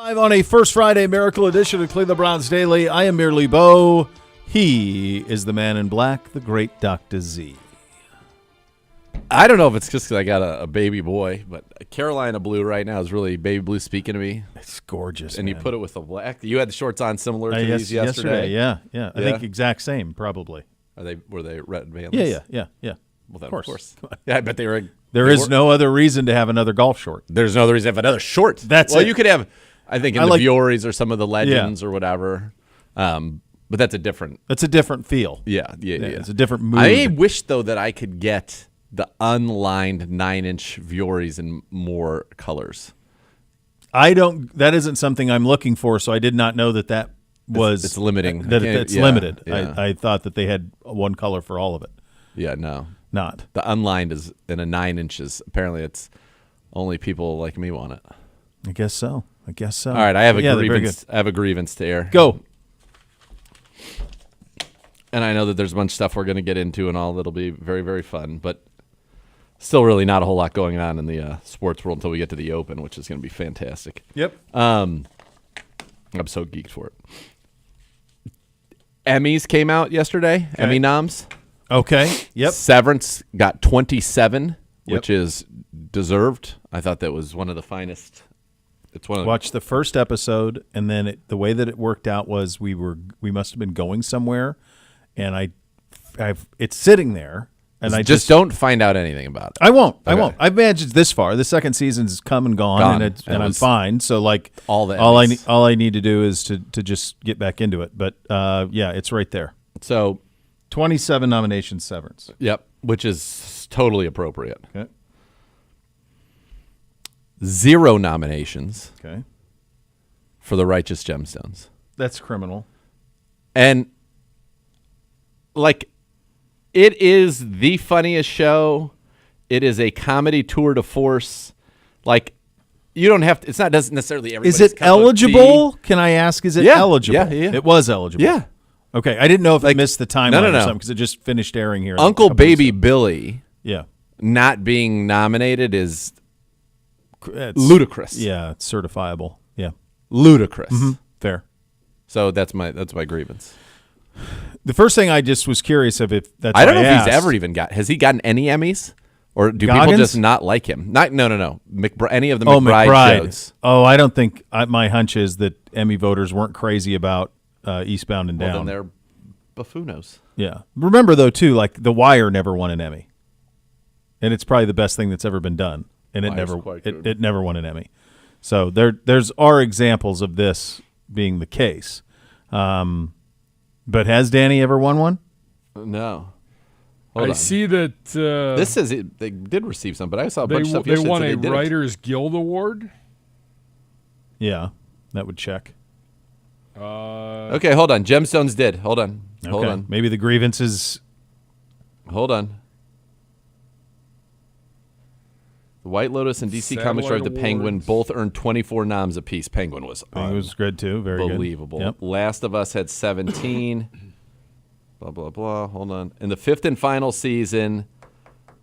Live on a First Friday Miracle edition of Cleveland Browns Daily. I am merely Bo. He is the man in black, the great Dr. Z. I don't know if it's just because I got a baby boy, but Carolina blue right now is really baby blue speaking to me. It's gorgeous, and man. You put it with the black. You had the shorts on similar to these yesterday. Yeah. I think exact same, probably. Were they red Vans? Yeah. Well, then, of course. Yeah, I bet they were. There is no other reason to have another golf short. There's no other reason to have another short. That's it. You could have, I think, in the Vioris or some of the legends or whatever. But that's a different. That's a different feel. Yeah. It's a different mood. I wish though that I could get the unlined 9-inch Vioris in more colors. That isn't something I'm looking for, so I did not know that was. It's limiting. It's limited. Yeah. I thought that they had one color for all of it. Yeah, no. Not. The unlined is in a 9 inches. Apparently, it's only people like me want it. I guess so. All right, I have a grievance. I have a grievance to air. Go. And I know that there's a bunch of stuff we're going to get into and all that'll be very, very fun, but still really not a whole lot going on in the sports world until we get to the Open, which is going to be fantastic. Yep. I'm so geeked for it. Emmys came out yesterday. Okay. Emmy noms. Okay. Yep. Severance got 27, which is deserved. I thought that was one of the finest. It's one of Watched the first episode, and then the way that it worked out was we must have been going somewhere, and it's sitting there, and I just don't find out anything about it. I won't. I've managed this far. The second season's come and gone. And I'm fine. So all I need to do is to just get back into it. But it's right there. So 27 nominations, Severance. Yep, which is totally appropriate. Okay. 0 nominations. Okay. For The Righteous Gemstones. That's criminal. And it is the funniest show. It is a comedy tour de force. You don't have to. It's not doesn't necessarily. Is it eligible? Can I ask? Is it eligible? Yeah. It was eligible. Yeah. Okay, I didn't know if it missed the timeline or something because it just finished airing here. Uncle Baby Billy. Yeah. Not being nominated is ludicrous. Yeah, it's certifiable. Yeah. Ludicrous. Mm-hmm. Fair. So that's my grievance. The first thing I just was curious of if that's I don't know if he's ever even has he gotten any Emmys? Or do people just not like him? No. Any of the McBride shows. Oh, I don't think my hunch is that Emmy voters weren't crazy about Eastbound and Down. Well, then they're buffonos. Yeah. Remember, though, too, The Wire never won an Emmy. And it's probably the best thing that's ever been done. And it never won an Emmy. So there's examples of this being the case. But has Danny ever won one? No. I see that this says they did receive some, but I saw a bunch of stuff. They won a Writers Guild Award. Yeah, that would check. Okay, hold on. Gemstones did. Hold on. Maybe the grievance is. Hold on. The White Lotus and DC Comics Drive the Penguin both earned 24 noms apiece. Penguin was good too. Very unbelievable. Good. Yep. Last of Us had 17. Blah, blah, blah. Hold on. In the 5th and final season,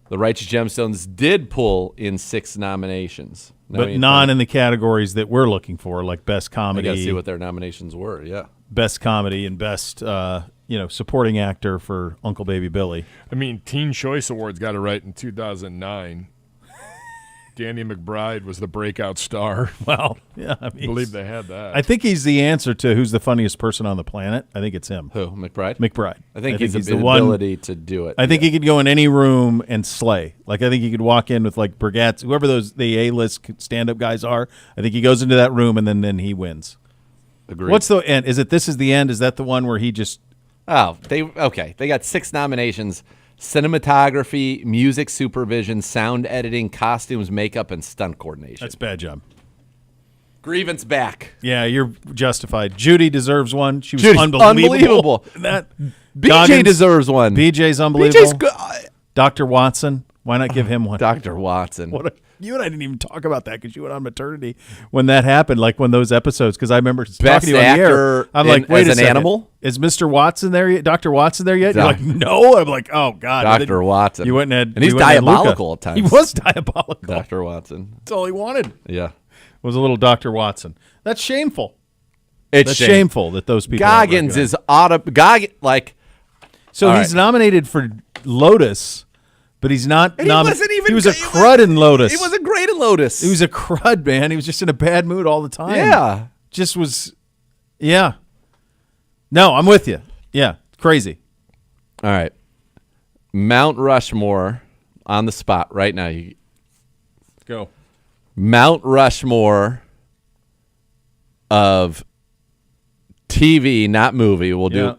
the Righteous Gemstones did pull in 6 nominations. But none in the categories that we're looking for, like Best Comedy. I got to see what their nominations were, yeah. Best Comedy and Best Supporting Actor for Uncle Baby Billy. I mean, Teen Choice Awards got it right in 2009. Danny McBride was the breakout star. Well, yeah. I believe they had that. I think he's the answer to who's the funniest person on the planet. I think it's him. Who, McBride? McBride. I think he's the ability to do it. I think he could go in any room and slay. I think he could walk in with Brigatts, whoever the A-list stand-up guys are. I think he goes into that room and then he wins. Agreed. What's the end? Is it This Is the End? Is that the one where he just... Oh, they got 6 nominations. Cinematography, music supervision, sound editing, costumes, makeup, and stunt coordination. That's a bad job. Grievance back. Yeah, you're justified. Judy deserves one. She was Judy's unbelievable. BJ deserves one. BJ's unbelievable. BJ's good. Dr. Watson. Why not give him one? Dr. Watson. You and I didn't even talk about that because you went on maternity when that happened, when those episodes, because I remember talking to you on the air. I'm like, wait a second. Animal? Is Mr. Watson there yet? Dr. Watson there yet? You're like, no. I'm like, oh, God. Dr. Watson. You went and he's diabolical at times. He was diabolical. Dr. Watson. That's all he wanted. Yeah. Was a little Dr. Watson. That's shameful. It's That's shameful that those people. Goggins is Goggins So he's nominated for Lotus, but he's not. He wasn't even. He was a crud in Lotus. He wasn't great in Lotus. He was a crud, man. He was just in a bad mood all the time. Yeah. Just was. Yeah. No, I'm with you. Yeah, crazy. All right. Mount Rushmore on the spot right now. Go. Mount Rushmore of TV, not movie. We'll do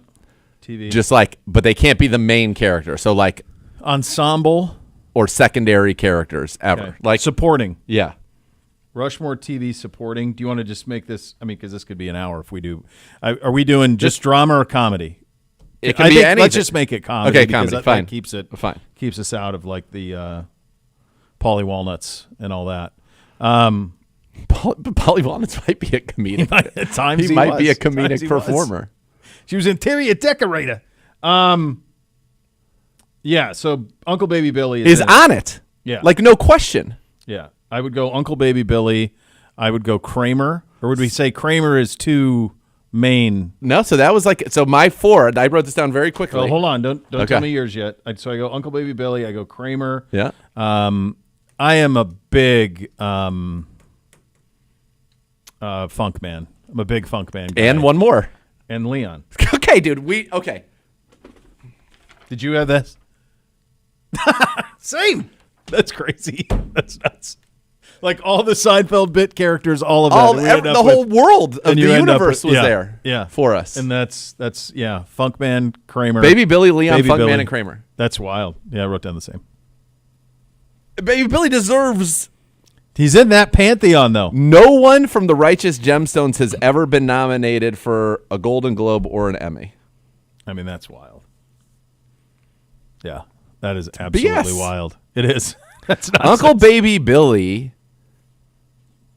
TV. Just like, but they can't be the main character. So like ensemble or secondary characters ever. Okay. Like supporting. Yeah. Rushmore TV supporting. Do you want to just make this? I mean, because this could be an hour if we do. Are we doing just drama or comedy? It can be anything. Let's just make it comedy. Okay, comedy. Fine. That keeps it fine. Keeps us out of like the Pauly Walnuts and all that. Pauly Walnuts might be a comedic. At times he might be a comedic performer. She was interior decorator. Yeah. So Uncle Baby Billy is on it. Yeah. Like no question. Yeah. I would go Uncle Baby Billy. I would go Kramer. Or would we say Kramer is too main? No, so that was like my 4. I wrote this down very quickly. Well, hold on. Don't tell me yours yet. So I go Uncle Baby Billy. I go Kramer. Yeah. I am a big funk man. I'm a big funk man guy. And one more. And Leon. Okay, dude. Okay. Did you have this? Same. That's crazy. That's nuts. Like all the Seinfeld bit characters, all of that. The whole world of the universe was there for us. And that's Funkman, Kramer. Baby Billy, Leon, Funkman, and Kramer. That's wild. Yeah, I wrote down the same. Baby Billy deserves... He's in that pantheon, though. No one from the Righteous Gemstones has ever been nominated for a Golden Globe or an Emmy. I mean, that's wild. Yeah, that is absolutely wild. It is. That's not Uncle Baby Billy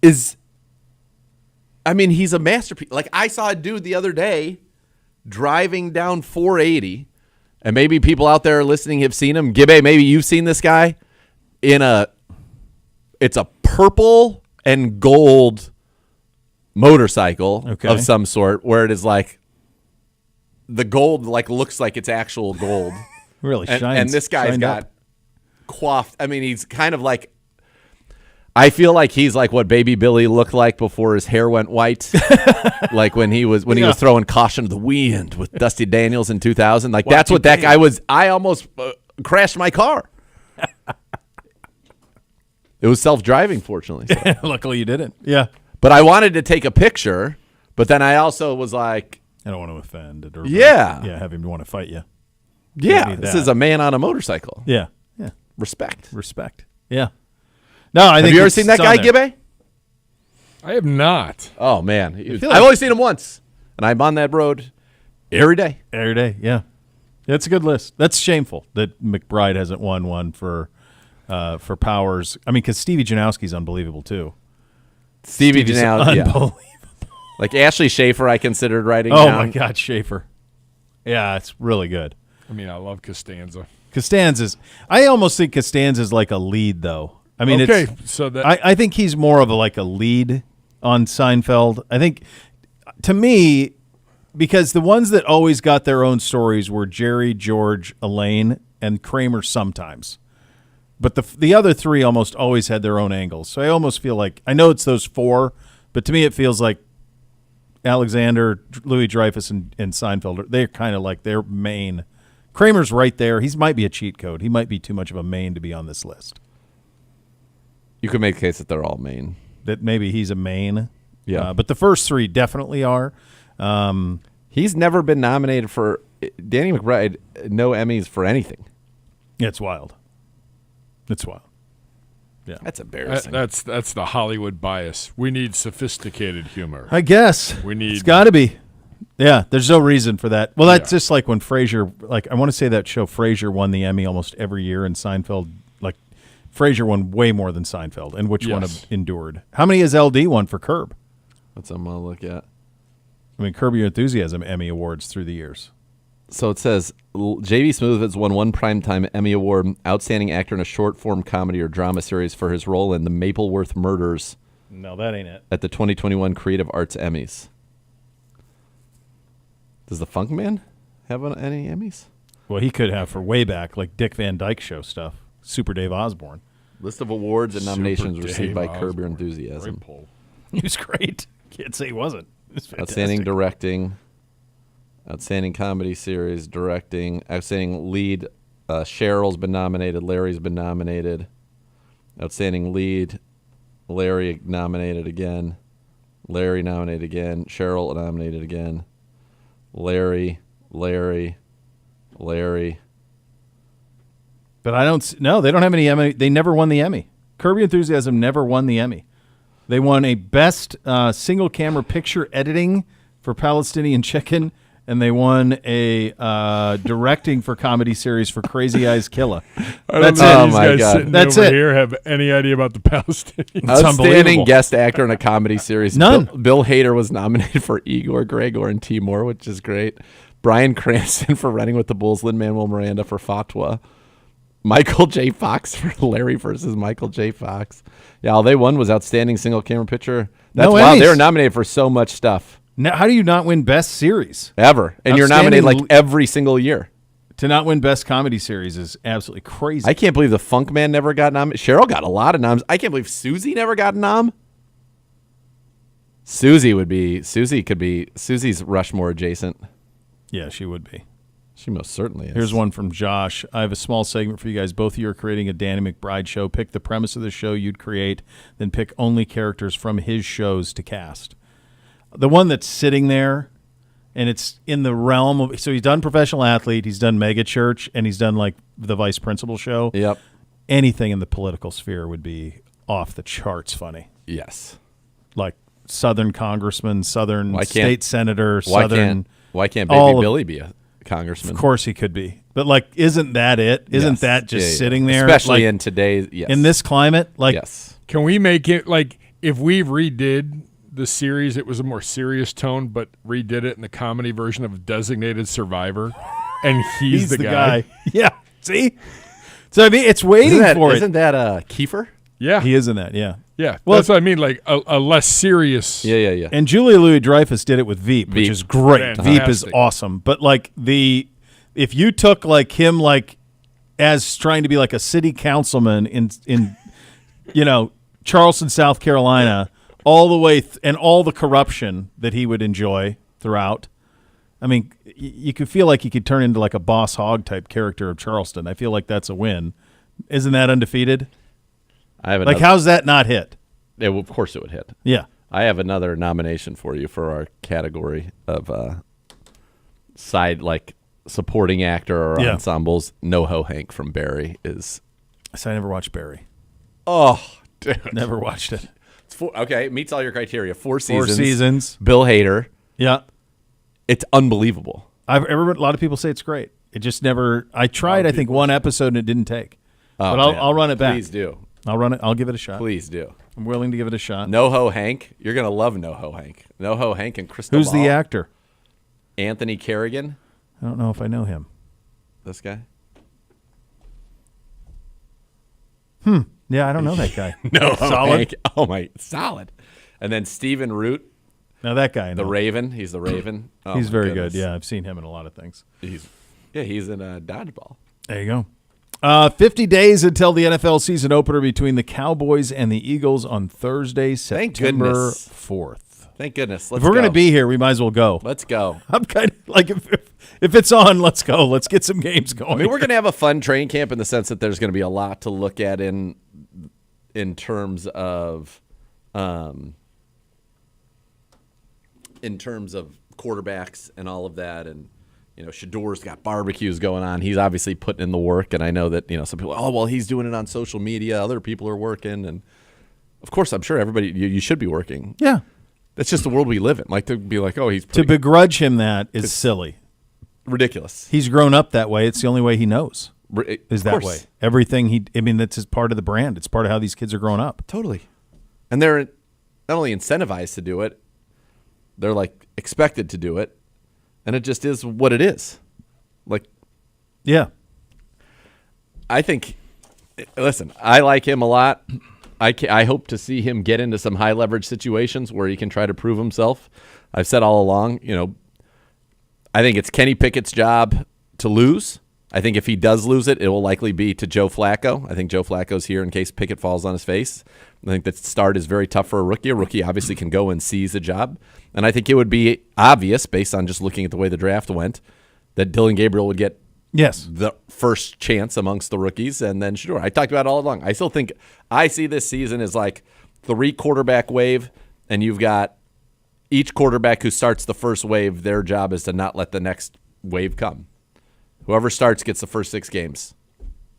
is... I mean, he's a masterpiece. Like, I saw a dude the other day driving down 480, and maybe people out there listening have seen him. Gibbe, maybe you've seen this guy it's a purple and gold motorcycle of some sort, where it is like the gold like looks like it's actual gold. Really shines. And this guy's got coiffed. I mean, he's kind of like, I feel like he's like what Baby Billy looked like before his hair went white. Like when he was throwing Caution to the Wind with Dusty Daniels in 2000. Like that's what that guy was. I almost crashed my car. It was self-driving, fortunately. So. Luckily you didn't. Yeah. But I wanted to take a picture, but then I also was like... I don't want to offend. Or have him want to fight you. Yeah, this is a man on a motorcycle. Yeah. Yeah. Respect. Yeah. No, I think have you ever seen that guy, Gibbe? I have not. Oh, man. I've only seen him once, and I'm on that road every day. Every day, yeah. That's a good list. That's shameful that McBride hasn't won one for Powers. I mean, because Stevie Janowski's unbelievable too. Stevie Janowski, unbelievable. Like Ashley Schaefer, I considered writing. Oh my God, Schaefer. Yeah, it's really good. I mean, I love Costanza. I almost think Costanza's like a lead, though. I mean, I think he's more of a lead on Seinfeld. I think, to me, because the ones that always got their own stories were Jerry, George, Elaine, and Kramer sometimes. But the other three almost always had their own angles. So I almost feel like, I know it's those 4, but to me it feels like Alexander, Louis Dreyfus, and Seinfeld, they're kind of like their main. Kramer's right there. He might be a cheat code. He might be too much of a main to be on this list. You could make a case that they're all main. That maybe he's a main. Yeah. But the first 3 definitely are. He's never been nominated for, Danny McBride, no Emmys for anything. Yeah, it's wild. It's wild. Yeah, that's embarrassing. That's the Hollywood bias. We need sophisticated humor. I guess it's got to be. Yeah, there's no reason for that. Well, that's just like when Frasier. Like I want to say that show Frasier won the Emmy almost every year, and Seinfeld. Like Frasier won way more than Seinfeld, and which one endured? How many has LD won for Curb? That's something I'll look at. I mean, Curb Your Enthusiasm Emmy awards through the years. So it says J.B. Smoove has won 1 Primetime Emmy Award, Outstanding Actor in a Short Form Comedy or Drama Series for his role in The Mapleworth Murders No, that ain't it. At the 2021 Creative Arts Emmys. Does the Funk Man have any Emmys? Well, he could have for way back, like Dick Van Dyke Show stuff. Super Dave Osborne. List of awards and nominations Super received by Dave Curb Your Osborne. Enthusiasm. Great poll. He was great. Can't say he wasn't. It was fantastic. Outstanding directing. Outstanding comedy series, directing. Outstanding lead. Cheryl's been nominated. Larry's been nominated. Outstanding lead. Larry nominated again. Larry nominated again. Cheryl nominated again. Larry. But I don't. No, they don't have any Emmy. They never won the Emmy. Curb Your Enthusiasm never won the Emmy. They won a Best Single Camera Picture Editing for Palestinian Chicken, and they won a Directing for Comedy Series for Crazy Eyes Killa. That's it. it. Oh, my God. Sitting That's over it. here have any idea about the Palestinians? Outstanding unbelievable. guest actor in a comedy series. None. Bill Hader was nominated for Igor, Gregor, and Timur, which is great. Bryan Cranston for Running with the Bulls. Lin-Manuel Miranda for Fatwa. Michael J. Fox for Larry versus Michael J. Fox. Yeah, all they won was Outstanding Single Camera Picture. That's No wow. Emmys. They were nominated for so much stuff. Now, how do you not win Best Series? Ever. And you're nominated like Outstanding every single year. To not win Best Comedy Series is absolutely crazy. I can't believe the Funk Man never got nominated. Cheryl got a lot of noms. I can't believe Susie never got a nom. Susie's Rushmore adjacent. Yeah, she would be. She most certainly is. Here's one from Josh. I have a small segment for you guys. Both of you are creating a Danny McBride show. Pick the premise of the show you'd create, then pick only characters from his shows to cast. The one that's sitting there, and it's in the realm of... So he's done Professional Athlete, he's done Mega Church, and he's done like the Vice Principal show. Yep. Anything in the political sphere would be off the charts funny. Yes. Like Southern congressman, Southern Why can't- state senator, Why Southern... can't all Baby of- Billy be a congressman? Of course he could be. But, like, isn't that it? Isn't Yes. that just Yeah, yeah. sitting there? Especially like, in today's, yes. in this climate? Like, yes. Can we make it like if we redid the series, it was a more serious tone, but redid it in the comedy version of Designated Survivor, and he's the guy. Yeah. See? So, I mean, it's waiting for Isn't it. that Kiefer? Yeah, He is in that, yeah. yeah. Well, That's what I mean. Like a less serious. Yeah. And Julia Louis-Dreyfus did it with Veep, which Veep. is great. Fantastic. Veep is awesome. But, like, if you took, like, him, like, as trying to be, like, a city councilman in Charleston, South Carolina, all the way and all the corruption that he would enjoy throughout. I mean, you could feel like he could turn into like a Boss Hogg type character of Charleston. I feel like that's a win. Isn't that undefeated? I have Like, how's that not hit? of course it would hit. Yeah. I have another nomination for you for our category of side, like, supporting actor or Yeah. ensembles. NoHo Hank from Barry is... So I never watched Barry. Oh, dude. Never watched it. Okay, meets all your criteria. 4 seasons. 4 seasons. Bill Hader. Yeah. It's unbelievable. A lot of people say it's great. It just never. I tried, I think, one episode and it didn't take. Oh, But man. I'll run it back. Please do. I'll run it. I'll give it a shot. Please do. I'm willing to give it a shot. NoHo Hank. You're going to love NoHo Hank. NoHo Hank and Crystal Who's the Ball. actor? Anthony Kerrigan. I don't know if I know him. This guy. Yeah, I don't know that guy. NoHo Solid. Hank. Oh, my. Solid. And then Stephen Root, Now that guy, I the know. Raven. He's the Raven. Oh, He's my very goodness. good. Yeah, I've seen him in a lot of things. He's in Dodgeball. There you go. 50 days until the NFL season opener between the Cowboys and the Eagles on Thursday, Thank September goodness. 4th. Thank goodness. If we're going to be here, we might as well go. Let's go. I'm kind of like, if it's on, let's go. Let's get some games going. I mean, we're going to have a fun training camp in the sense that there's going to be a lot to look at in terms of quarterbacks and all of that. And, Shador's got barbecues going on. He's obviously putting in the work. And I know that, some people, oh, well, he's doing it on social media. Other people are working. And, of course, I'm sure everybody, you should be working. Yeah. That's just the world we live in. Like, to be like, oh, he's To pretty begrudge him that is silly. ridiculous. He's grown up that way. It's the only way he knows is Of that course. way. Everything that's just part of the brand. It's part of how these kids are growing up. Totally. And they're not only incentivized to do it, they're like expected to do it. And it just is what it is. Like, Yeah. I think, listen, I like him a lot. I hope to see him get into some high leverage situations where he can try to prove himself. I've said all along, I think it's Kenny Pickett's job to lose. I think if he does lose it, it will likely be to Joe Flacco. I think Joe Flacco's here in case Pickett falls on his face. I think that start is very tough for a rookie. A rookie obviously can go and seize a job. And I think it would be obvious, based on just looking at the way the draft went, that Dylan Gabriel would get the first chance amongst the rookies, and then Shedeur. I talked about it all along. I still think I see this season as like 3 quarterback wave, and you've got each quarterback who starts the first wave, their job is to not let the next wave come. Whoever starts gets the first 6 games.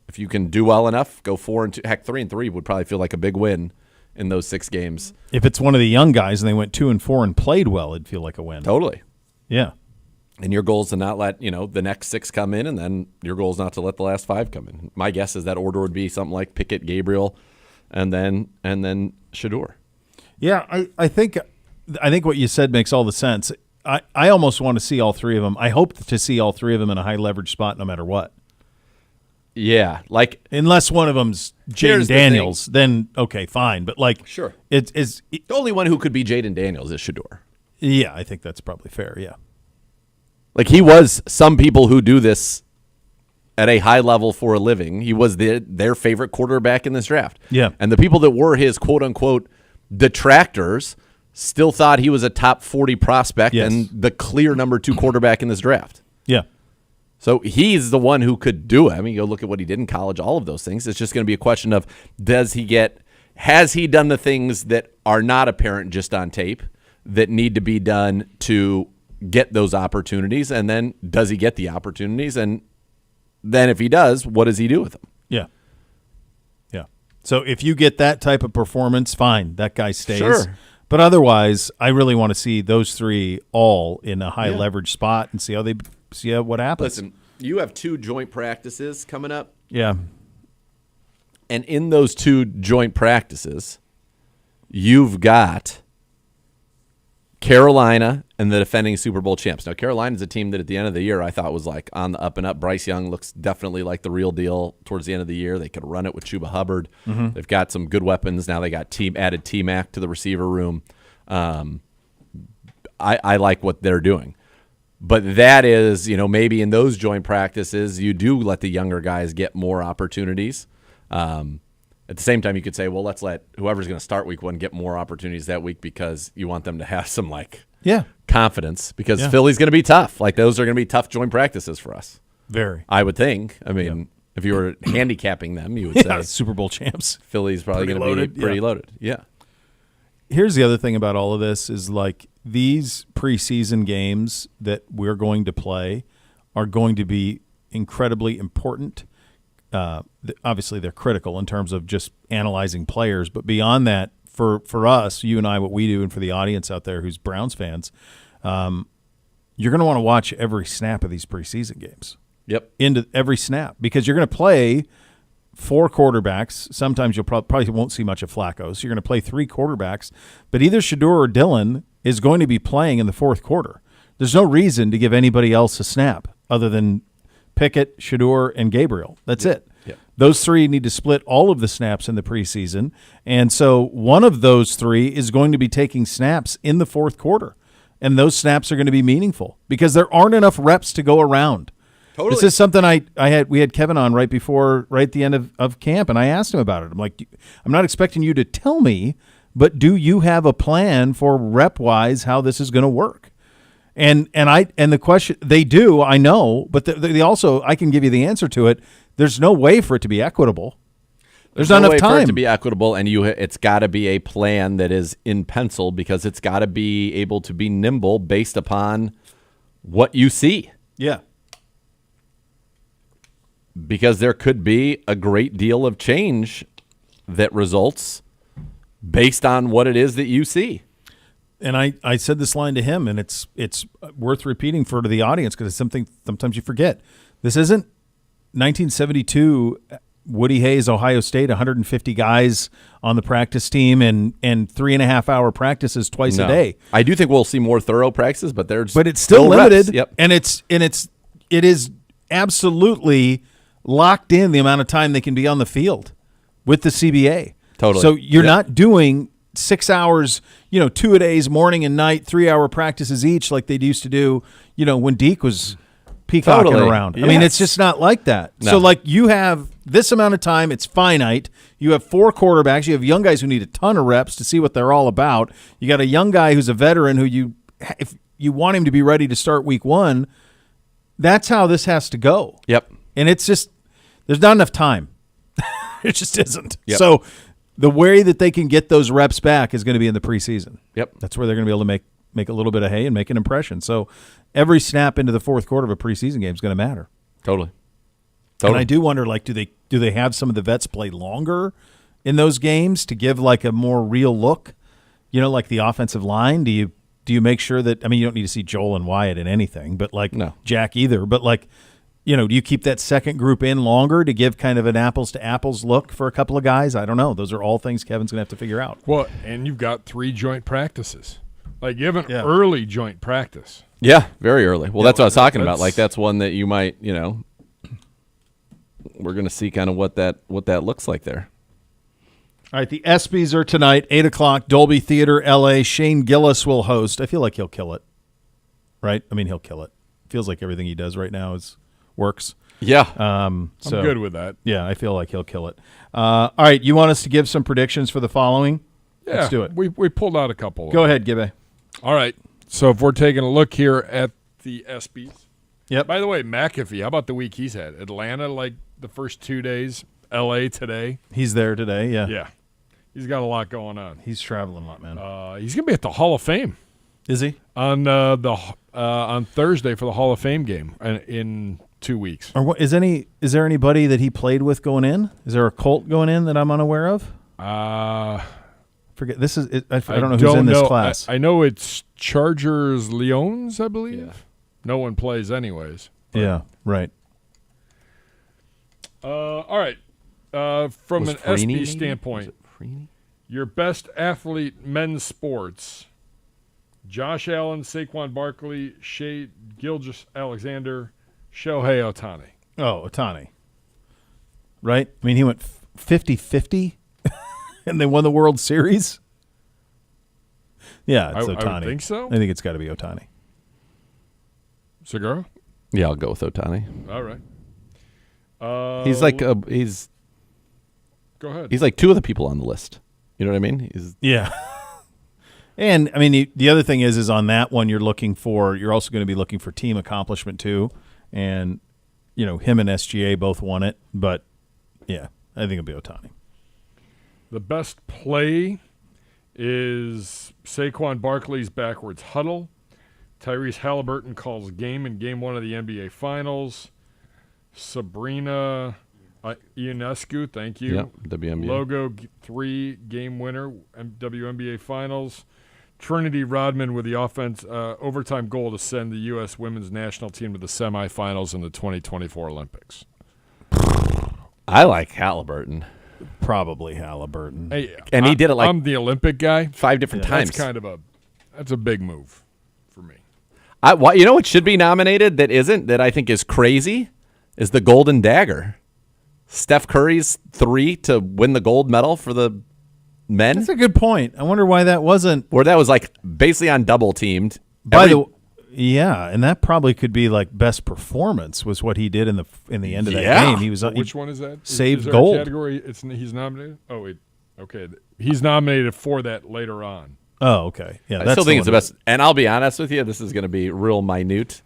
If you can do well enough, go 4-2. Heck, 3-3 would probably feel like a big win in those 6 games. If it's one of the young guys and they went 2-4 and played well, it'd feel like a win. Totally. Yeah. And your goal is to not let the next 6 come in, and then your goal is not to let the last 5 come in. My guess is that order would be something like Pickett, Gabriel, and then Shedeur. Yeah, I think what you said makes all the sense. I almost want to see all 3 of them. I hope to see all 3 of them in a high leverage spot no matter what. Yeah, unless one of them's Jaden Daniels, then okay, fine. But sure, it's the only one who could be Jaden Daniels is Shedeur. Yeah, I think that's probably fair. Yeah, he was some people who do this at a high level for a living. He was their favorite quarterback in this draft. Yeah, and the people that were his quote unquote detractors still thought he was a top 40 prospect and the clear number 2 quarterback in this draft. Yeah. So he's the one who could do it. I mean, go look at what he did in college, all of those things. It's just going to be a question of has he done the things that are not apparent just on tape that need to be done to get those opportunities, and then does he get the opportunities? And then if he does, what does he do with them? Yeah. Yeah. So if you get that type of performance, fine, that guy stays. Sure. But otherwise, I really want to see those 3 all in a high leverage spot and see what happens. Listen, you have 2 joint practices coming up. Yeah. And in those 2 joint practices, you've got Carolina and the defending Super Bowl champs. Now, Carolina's a team that at the end of the year I thought was on the up and up. Bryce Young looks definitely like the real deal towards the end of the year. They could run it with Chuba Hubbard. Mm-hmm. They've got some good weapons. Now they got added T-Mac to the receiver room. I like what they're doing. But that is, maybe in those joint practices, you do let the younger guys get more opportunities. At the same time, you could say, well, let's let whoever's going to start week 1 get more opportunities that week because you want them to have some, confidence because Philly's going to be tough. Those are going to be tough joint practices for us. Very. I would think. I mean, if you were handicapping them, you would say Super Bowl champs. Philly's probably going to be pretty loaded. Yeah. Here's the other thing about all of this is these preseason games that we're going to play are going to be incredibly important. Obviously, they're critical in terms of just analyzing players. But beyond that, for us, you and I, what we do, and for the audience out there who's Browns fans, you're going to want to watch every snap of these preseason games. Yep. Into every snap because you're going to play 4 quarterbacks. Sometimes you'll probably won't see much of Flacco. So you're going to play 3 quarterbacks. But either Shedeur or Dylan is going to be playing in the 4th quarter. There's no reason to give anybody else a snap other than Pickett, Shedeur, and Gabriel. That's it. Yep. Those 3 need to split all of the snaps in the preseason. And so one of those 3 is going to be taking snaps in the 4th quarter. And those snaps are going to be meaningful because there aren't enough reps to go around. Totally. This is something we had Kevin on right at the end of camp, and I asked him about it. I'm like, I'm not expecting you to tell me, but do you have a plan for rep-wise how this is going to work? And the question, they do, I know, but they also, I can give you the answer to it. There's no way for it to be equitable. There's not enough time for it to be equitable, and it's got to be a plan that is in pencil because it's got to be able to be nimble based upon what you see. Yeah. Because there could be a great deal of change that results based on what it is that you see. And I said this line to him, and it's worth repeating for the audience because it's something sometimes you forget. This isn't 1972 Woody Hayes, Ohio State, 150 guys on the practice team and 3.5-hour practices twice a day. I do think we'll see more thorough practices, but it's still limited. Reps. Yep. And it is absolutely locked in the amount of time they can be on the field with the CBA. Totally. So you're not doing 6 hours, 2-a-days, morning and night, 3-hour practices each like they used to do, when Deke was peacocking around. Yes. I mean, it's just not like that. No. So, like, you have this amount of time. It's finite. You have 4 quarterbacks. You have young guys who need a ton of reps to see what they're all about. You got a young guy who's a veteran who if you want him to be ready to start week 1, that's how this has to go. Yep. And it's just there's not enough time. It just isn't. Yep. So the way that they can get those reps back is going to be in the preseason. Yep. That's where they're going to be able to make a little bit of hay and make an impression. So every snap into the fourth quarter of a preseason game is going to matter. Totally. And I do wonder, like, do they have some of the vets play longer in those games to give like a more real look? Like the offensive line. Do you make sure that? I mean, you don't need to see Joel and Wyatt in anything, but like no. Jack either. But like, do you keep that second group in longer to give kind of an apples to apples look for a couple of guys? I don't know. Those are all things Kevin's going to have to figure out. Well, and you've got 3 joint practices. Like, you have an early joint practice. Yeah, very early. Well, that's what I was talking about. Like, that's one that you might, we're going to see kind of what that looks like there. All right, the ESPYs are tonight, 8 o'clock, Dolby Theater, L.A. Shane Gillis will host. I feel like he'll kill it, right? I mean, he'll kill it. Feels like everything he does right now works. Yeah. I'm good with that. Yeah, I feel like he'll kill it. All right, you want us to give some predictions for the following? Yeah, let's do it. We pulled out a couple. Go ahead, Gibby. All right. So if we're taking a look here at the ESPYs. Yep. By the way, McAfee, how about the week he's had? Atlanta, like the first 2 days. L.A. today. He's there today, yeah. Yeah. He's got a lot going on. He's traveling a lot, man. He's going to be at the Hall of Fame. Is he? On Thursday for the Hall of Fame game in 2 weeks. Or what, is there anybody that he played with going in? Is there a Colt going in that I'm unaware of? Forget this is. I don't know who's in this class. I know it's Chargers Leones, I believe. Yeah. No one plays anyways. Yeah, right. All right. From an SB standpoint, your best athlete men's sports: Josh Allen, Saquon Barkley, Shea Gilgeous-Alexander, Shohei Ohtani. Oh, Ohtani. Right? I mean, he went 50-50 and they won the World Series. Yeah, it's Ohtani. I would think so. I think it's got to be Ohtani. Segura? Yeah, I'll go with Ohtani. All right. He's like he's. Go ahead. He's like 2 of the people on the list. You know what I mean? Yeah. And I mean, the other thing is on that one you're also going to be looking for team accomplishment too, and him and SGA both won it, but yeah, I think it'll be Ohtani. The best play is Saquon Barkley's backwards huddle. Tyrese Halliburton calls game in Game 1 of the NBA Finals. Sabrina Ionescu, thank you. Yep, WNBA. Logo 3 game winner, WNBA Finals. Trinity Rodman with the overtime goal to send the U.S. women's national team to the semifinals in the 2024 Olympics. I like Halliburton. Probably Halliburton. Hey, and he did it like I'm the Olympic guy. 5 different times. That's a big move for me. What should be nominated that I think is crazy is the Golden Dagger. Steph Curry's 3 to win the gold medal for the men. That's a good point. I wonder why that wasn't. Or that was like basically on double teamed. Yeah, and that probably could be like best performance was what he did in the end of that game. He was which one is that? Saved is there gold. A category. He's nominated. Oh wait, okay. He's nominated for that later on. Oh, okay. Yeah, I still think it's the best. And I'll be honest with you, this is going to be real minute.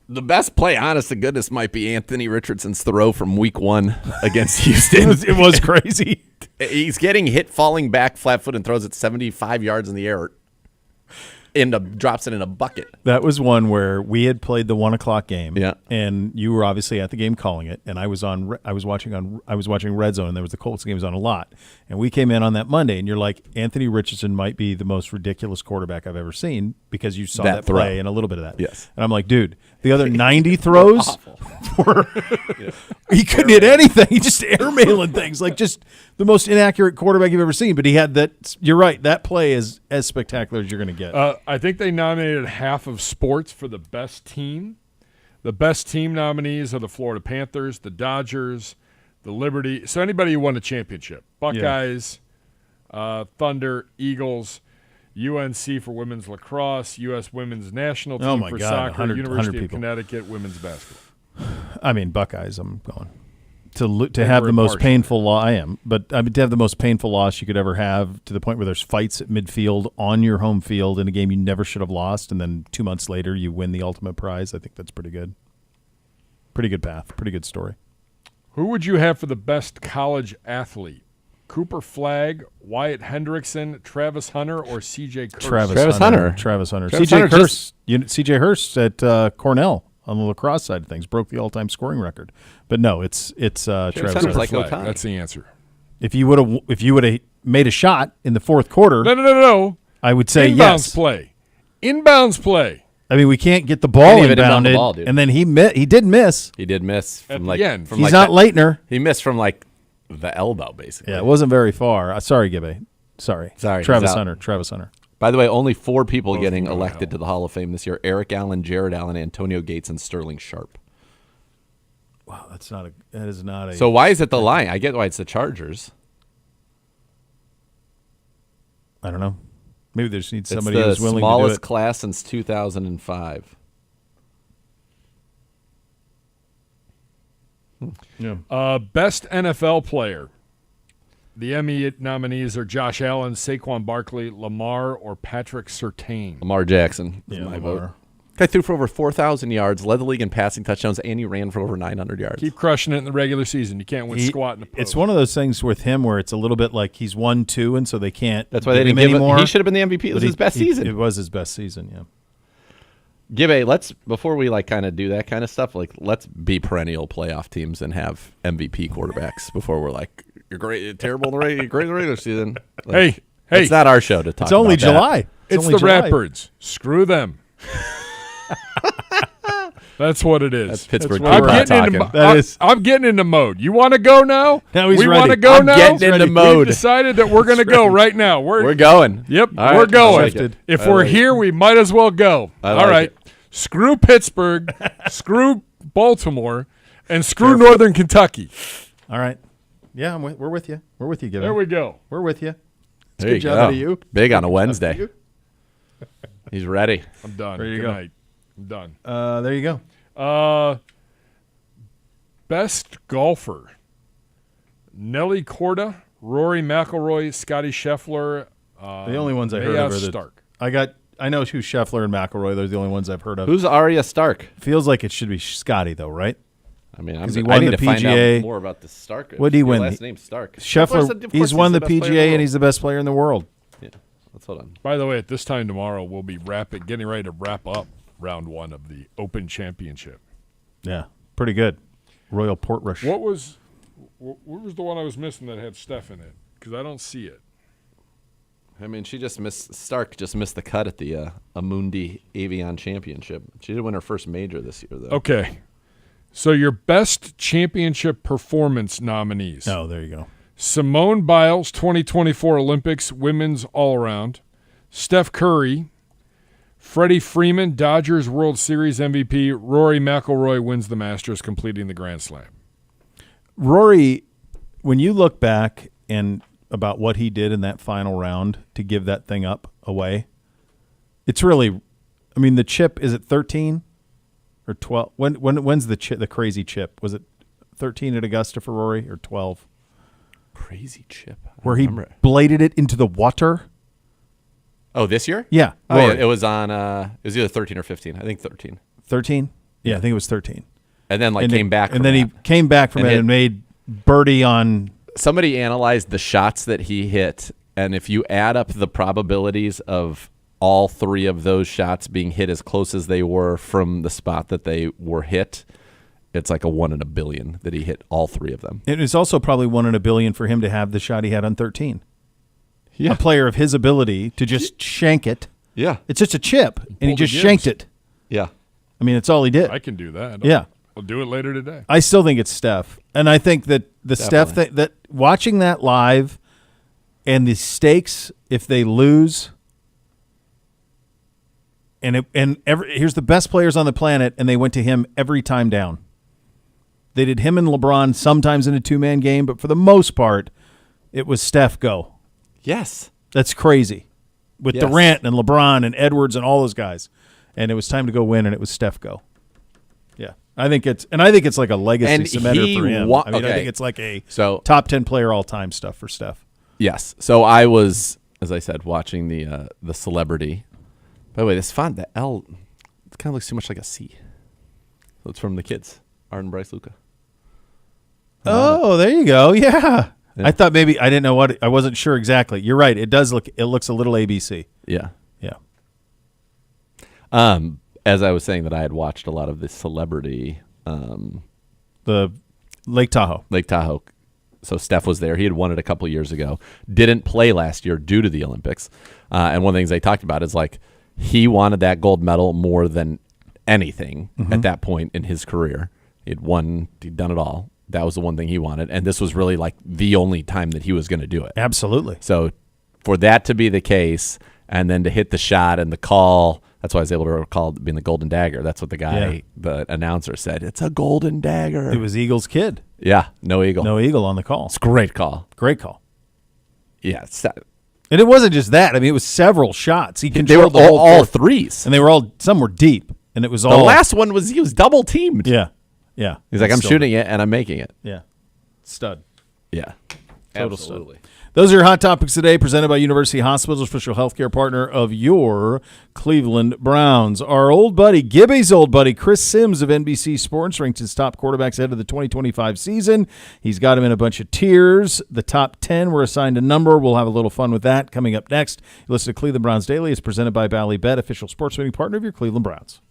The best play, honest to goodness, might be Anthony Richardson's throw from week 1 against Houston. It was crazy. He's getting hit falling back flat foot and throws it 75 yards in the air. Drops it in a bucket. That was one where we had played the 1 o'clock game. Yeah. And you were obviously at the game calling it, and I was watching Red Zone, and there was the Colts games on a lot. And we came in on that Monday, and you're like, Anthony Richardson might be the most ridiculous quarterback I've ever seen because you saw that play and a little bit of that. Yes. And I'm like, dude, the other 90 throws he couldn't hit anything. He just airmailing things, like just the most inaccurate quarterback you've ever seen. But he had that. You're right. That play is as spectacular as you're going to get. I think they nominated half of sports for the best team. The best team nominees are the Florida Panthers, the Dodgers, the Liberty. So anybody who won a championship. Buckeyes, Thunder, Eagles, UNC for women's lacrosse, U.S. women's national team for soccer, 100 University of people. Connecticut women's basketball. I mean, Buckeyes, I'm going. To have the most painful loss, I am, but I mean, to have the most painful loss you could ever have, to the point where there's fights at midfield on your home field in a game you never should have lost, and then 2 months later you win the ultimate prize. I think that's pretty good. Pretty good path. Pretty good story. Who would you have for the best college athlete? Cooper Flagg, Wyatt Hendrickson, Travis Hunter, or C.J. Hurst? Travis Hunter. C.J. Hurst at Cornell on the lacrosse side of things broke the all-time scoring record. But no, it's Travis Hunter. Like That's the answer. If you would have made a shot in the fourth quarter, no, I would say yes. Inbounds play. I mean, we can't get the ball inbounded, and then he did miss. He did miss from the end. He's not Leitner. He missed from like the elbow, basically. Yeah, it wasn't very far. Sorry, Gibby. Sorry. Travis Hunter. By the way, only 4 people getting elected to the Hall of Fame this year: Eric Allen, Jared Allen, Antonio Gates, and Sterling Sharp. Wow, that is not a. So why is it the Lions? I get why it's the Chargers. I don't know. Maybe they just need somebody it's who's willing to do it. the smallest class since 2005. Yeah. Best NFL player. The Emmy nominees are Josh Allen, Saquon Barkley, Lamar, or Patrick Surtain. Lamar Jackson is my Lamar. vote. Guy threw for over 4,000 yards, led the league in passing touchdowns, and he ran for over 900 yards. Keep crushing it in the regular season. You can't win squat in the post. It's one of those things with him where it's a little bit like he's 1-2, and so they can't. That's why they didn't give him anymore. He should have been the MVP. It was his best season. It was his best season. Yeah. Gibbe, before we kind of do that kind of stuff, let's be perennial playoff teams and have MVP quarterbacks before we're like, you're great, you're terrible in the regular season. Hey, it's not our show to talk. It's only about July. That. It's only the July. Ratbirds. Screw them. That's what it is. That's Pittsburgh. I'm getting into mode. You want to go now? Now he's we ready. want to go I'm now? getting into mode. We've decided that we're going to go right now. We're going. Yep, All we're right. going. Like if we're here, we might as well go. All right. Screw Pittsburgh, screw Baltimore, and screw Northern Kentucky. All right. Yeah, we're with you. We're with you, Gibby. There we go. We're with you. It's There a good you job go. out of you. Big on a Wednesday. He's ready. I'm done. Ready to Good go. night. I'm done. There you go. Best golfer. Nelly Korda, Rory McIlroy, Scotty Scheffler. The only ones I heard of are Stark. I know who Scheffler and McIlroy. They're the only ones I've heard of. Who's Arya Stark? Feels like it should be Scotty though, right? I mean, he I won need the to find PGA. out more about the Stark. What did he win? Last name Stark. Scheffler. He's won the PGA and he's the best player in the world. Yeah, let's hold on. By the way, at this time tomorrow, we'll be getting ready to wrap up round 1 of the Open Championship. Yeah, pretty good. Royal Portrush. What was the one I was missing that had Steph in it? Because I don't see it. I mean, Stark just missed the cut at the Amundi Avion Championship. She did win her first major this year, though. Okay. So your best championship performance nominees. Oh, there you go. Simone Biles, 2024 Olympics women's all-around. Steph Curry. Freddie Freeman, Dodgers World Series MVP. Rory McIlroy wins the Masters, completing the Grand Slam. Rory, when you look back and about what he did in that final round to give that thing up away, it's really, I mean, the chip, is it 13 or 12? When's the crazy chip? Was it 13 at Augusta for Rory or 12? Crazy chip. Where he bladed it into the water? Oh, this year? Yeah. Oh, yeah. It was on, it was either 13 or 15. I think 13. 13? Yeah, I think it was 13. And then came back from And then that. he came back from it and made birdie on. Somebody analyzed the shots that he hit, and if you add up the probabilities of all 3 of those shots being hit as close as they were from the spot that they were hit, it's like a 1 in a billion that he hit all 3 of them. It is also probably 1 in a billion for him to have the shot he had on 13. Yeah. A player of his ability to just shank it. Yeah. It's just a chip, and he just shanked it. Yeah. I mean, it's all he did. I can do that. Yeah. I'll do it later today. I still think it's Steph. And I think that the Steph thing, that watching that live and the stakes if they lose, here's the best players on the planet, and they went to him every time down. They did him and LeBron sometimes in a two-man game, but for the most part, it was Steph go. Yes. That's crazy. With Durant and LeBron and Edwards and all those guys. And it was time to go win, and it was Steph go. Yeah. I think it's like a legacy cementer for him. I think it's like a top 10 player all-time stuff for Steph. Yes. So I was, as I said, watching the celebrity. By the way, this font, the L, it kind of looks too much like a C. So it's from the kids, Arden, Bryce, Luca. Oh, there you go. Yeah. I thought maybe I didn't know what I wasn't sure exactly. You're right. It looks a little ABC. Yeah. Yeah. As I was saying that I had watched a lot of this celebrity the Lake Tahoe. So Steph was there. He had won it a couple years ago. Didn't play last year due to the Olympics. And one of the things they talked about is like he wanted that gold medal more than anything at that point in his career. He'd done it all. That was the one thing he wanted. And this was really like the only time that he was going to do it. Absolutely. So for that to be the case and then to hit the shot and the call, that's why I was able to recall it being the golden dagger. That's what the announcer said. It's a golden dagger. It was Eagles' kid. Yeah, no eagle. No eagle on the call. It's a great call. Great call. Yeah. And it wasn't just that. I mean, it was several shots. He controlled all threes. And some were deep. And it was all. The last one he was double teamed. Yeah. Yeah. He's like, I'm shooting it and I'm making it. Yeah. Stud. Yeah. Total Absolutely. Stud. Those are your hot topics today, presented by University Hospitals, official healthcare partner of your Cleveland Browns. Our old buddy, Gibby's old buddy, Chris Sims of NBC Sports, ranked his top quarterbacks ahead of the 2025 season. He's got him in a bunch of tiers. The top 10 were assigned a number. We'll have a little fun with that coming up next. You listen to Cleveland Browns Daily. It's presented by Bally Bet, official sports betting partner of your Cleveland Browns.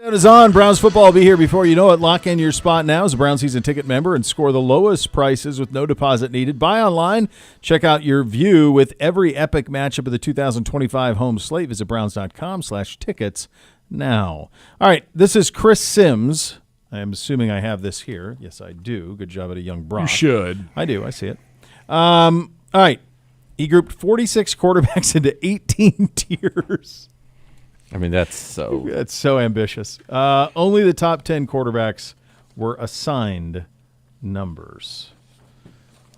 It is on. Browns football will be here before you know it. Lock in your spot now as a Brown season ticket member and score the lowest prices with no deposit needed. Buy online. Check out your view with every epic matchup of the 2025 home slate. Visit browns.com/tickets now. All right, this is Chris Sims. I am assuming I have this here. Yes, I do. Good job at a young Brock. You should. I do. I see it. All right. He grouped 46 quarterbacks into 18 tiers. I mean, that's so ambitious. Only the top 10 quarterbacks were assigned numbers.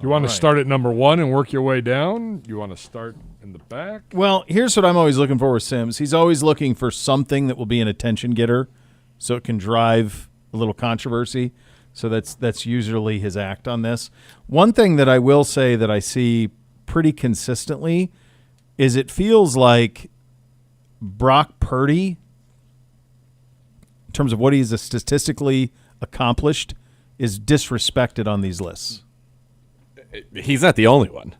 You want to start at number 1 and work your way down? You want to start in the back? Well, here's what I'm always looking for with Sims. He's always looking for something that will be an attention getter so it can drive a little controversy. So that's usually his act on this. One thing that I will say that I see pretty consistently is it feels like Brock Purdy, in terms of what he's statistically accomplished, is disrespected on these lists. He's not the only one.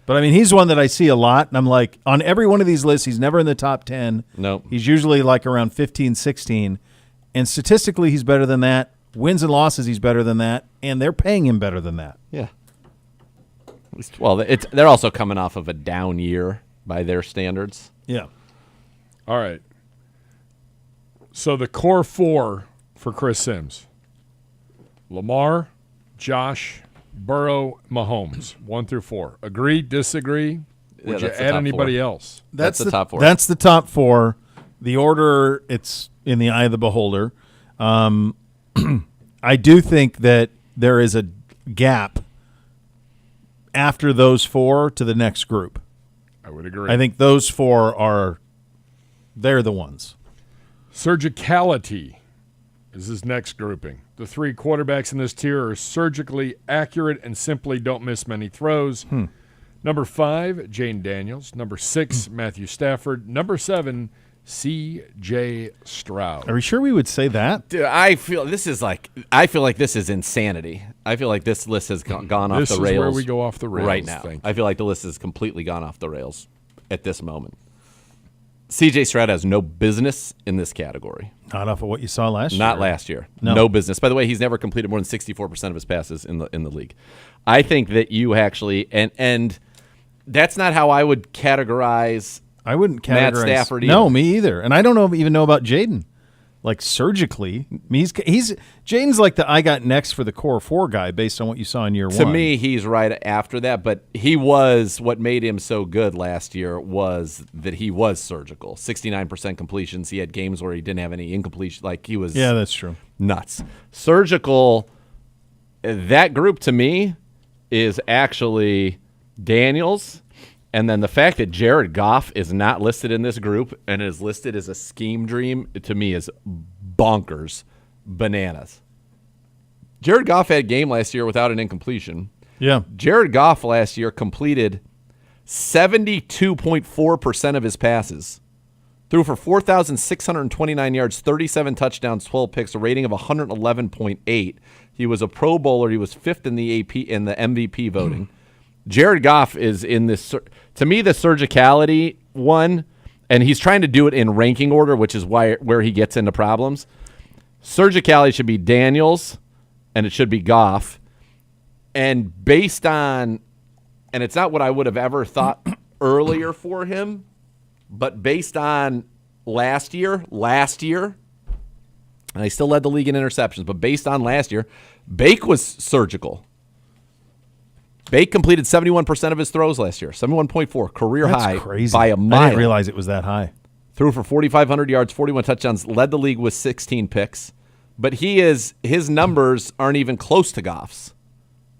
But, I mean, he's one that I see a lot, and I'm like, on every one of these lists, he's never in the top 10. Nope. He's usually like around 15, 16. And statistically, he's better than that. Wins and losses, he's better than that. And they're paying him better than that. Yeah. Well, they're also coming off of a down year by their standards. Yeah. All right. So the core 4 for Chris Sims: Lamar, Josh, Burrow, Mahomes, 1 through 4. Agree, disagree? Would you add anybody else? That's the top 4. That's the top 4. The order, it's in the eye of the beholder. I do think that there is a gap after those 4 to the next group. I would agree. I think those 4 they're the ones. Surgicality is his next grouping. The 3 quarterbacks in this tier are surgically accurate and simply don't miss many throws. Number 5, Jane Daniels. Number 6, Matthew Stafford. Number 7, C.J. Stroud. Are we sure we would say that? Dude, I feel like this is insanity. I feel like this list has gone off the rails. This is where we go off the rails right now. Thank I feel like the list has completely gone off the rails at this moment. C.J. Stroud has no business in this category. Not off of what you saw last year. Not last year. No. No business. By the way, he's never completed more than 64% of his passes in the league. I think that you actually and that's not how I would categorize. I wouldn't categorize Matt Stafford either. No, me either. And I don't even know about Jaden. Like surgically, he's Jaden's like the I got next for the core 4 guy based on what you saw in year 1. To me, he's right after that, but he was what made him so good last year was that he was surgical. 69% completions. He had games where he didn't have any incompletion. Like he was that's true. Nuts. Surgical, that group to me is actually Daniels. And then the fact that Jared Goff is not listed in this group and is listed as a scheme dream, to me, is bonkers, bananas. Jared Goff had a game last year without an incompletion. Yeah. Jared Goff last year completed 72.4% of his passes, threw for 4,629 yards, 37 touchdowns, 12 picks, a rating of 111.8. He was a Pro Bowler. He was 5th in the MVP voting. Jared Goff is in this, to me, the surgicality one, and he's trying to do it in ranking order, which is where he gets into problems. Surgicality should be Daniels, and it should be Goff. And based on, and it's not what I would have ever thought earlier for him, but based on last year, and I still led the league in interceptions, but based on last year, Bake was surgical. Bake completed 71% of his throws last year, 71.4, career high crazy. By a mile. I didn't realize it was that high. Threw for 4,500 yards, 41 touchdowns, led the league with 16 picks. But his numbers aren't even close to Goff's.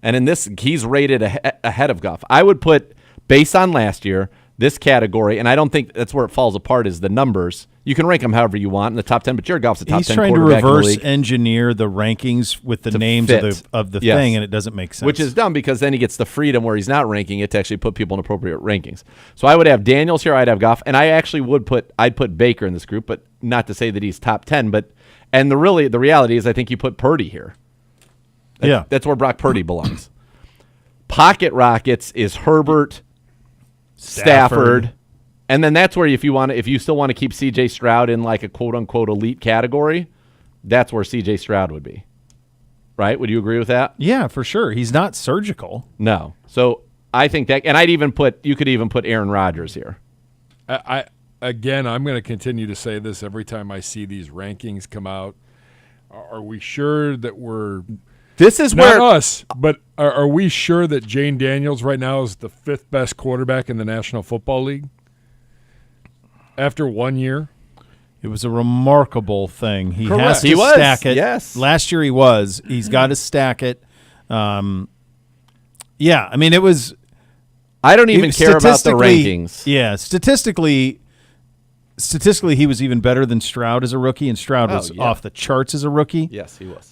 And in this, he's rated ahead of Goff. I would put, based on last year, this category, and I don't think that's where it falls apart, is the numbers. You can rank them however you want in the top 10, but Jared Goff's the top 10 quarterback in the league. He's trying to reverse engineer the rankings with the names of the thing, and it doesn't make sense. Which is dumb because then he gets the freedom where he's not ranking it to actually put people in appropriate rankings. So I would have Daniels here, I'd have Goff, and I actually I'd put Baker in this group, but not to say that he's top 10. And the reality is I think you put Purdy here. That's where Brock Purdy belongs. Pocket Rockets is Herbert, Stafford, And then that's where if you still want to keep C.J. Stroud in like a quote-unquote elite category, that's where C.J. Stroud would be. Right? Would you agree with that? Yeah, for sure. He's not surgical. No. So I think that – and you could even put Aaron Rodgers here. Again, I'm going to continue to say this every time I see these rankings come out. Are we sure that we're – This is not where – us, but are we sure that Jane Daniels right now is the 5th best quarterback in the National Football League after 1 year? It was a remarkable thing. He Correct. has to He was, stack it. yes. Last year he was. He's got to stack it. Yeah, I mean, it was – I don't even care about the rankings. Yeah, statistically, he was even better than Stroud as a rookie, and Stroud was off the charts as a rookie. Yes, he was.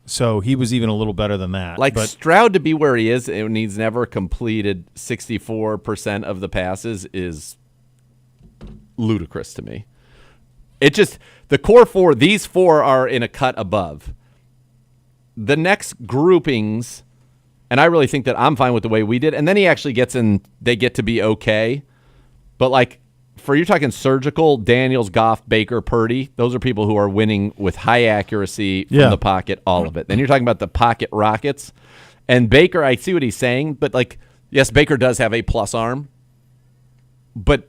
So he was even a little better than that. Like Stroud to be where he is, and he's never completed 64% of the passes is ludicrous to me. It just the core four; these four are in a cut above. The next groupings, and I really think that I'm fine with the way we did. And then he actually gets in; they get to be okay. But like you're talking surgical, Daniels, Goff, Baker, Purdy. Those are people who are winning with high accuracy from the pocket, all of it. Then you're talking about the pocket rockets, and Baker. I see what he's saying, but like, yes, Baker does have a plus arm, but.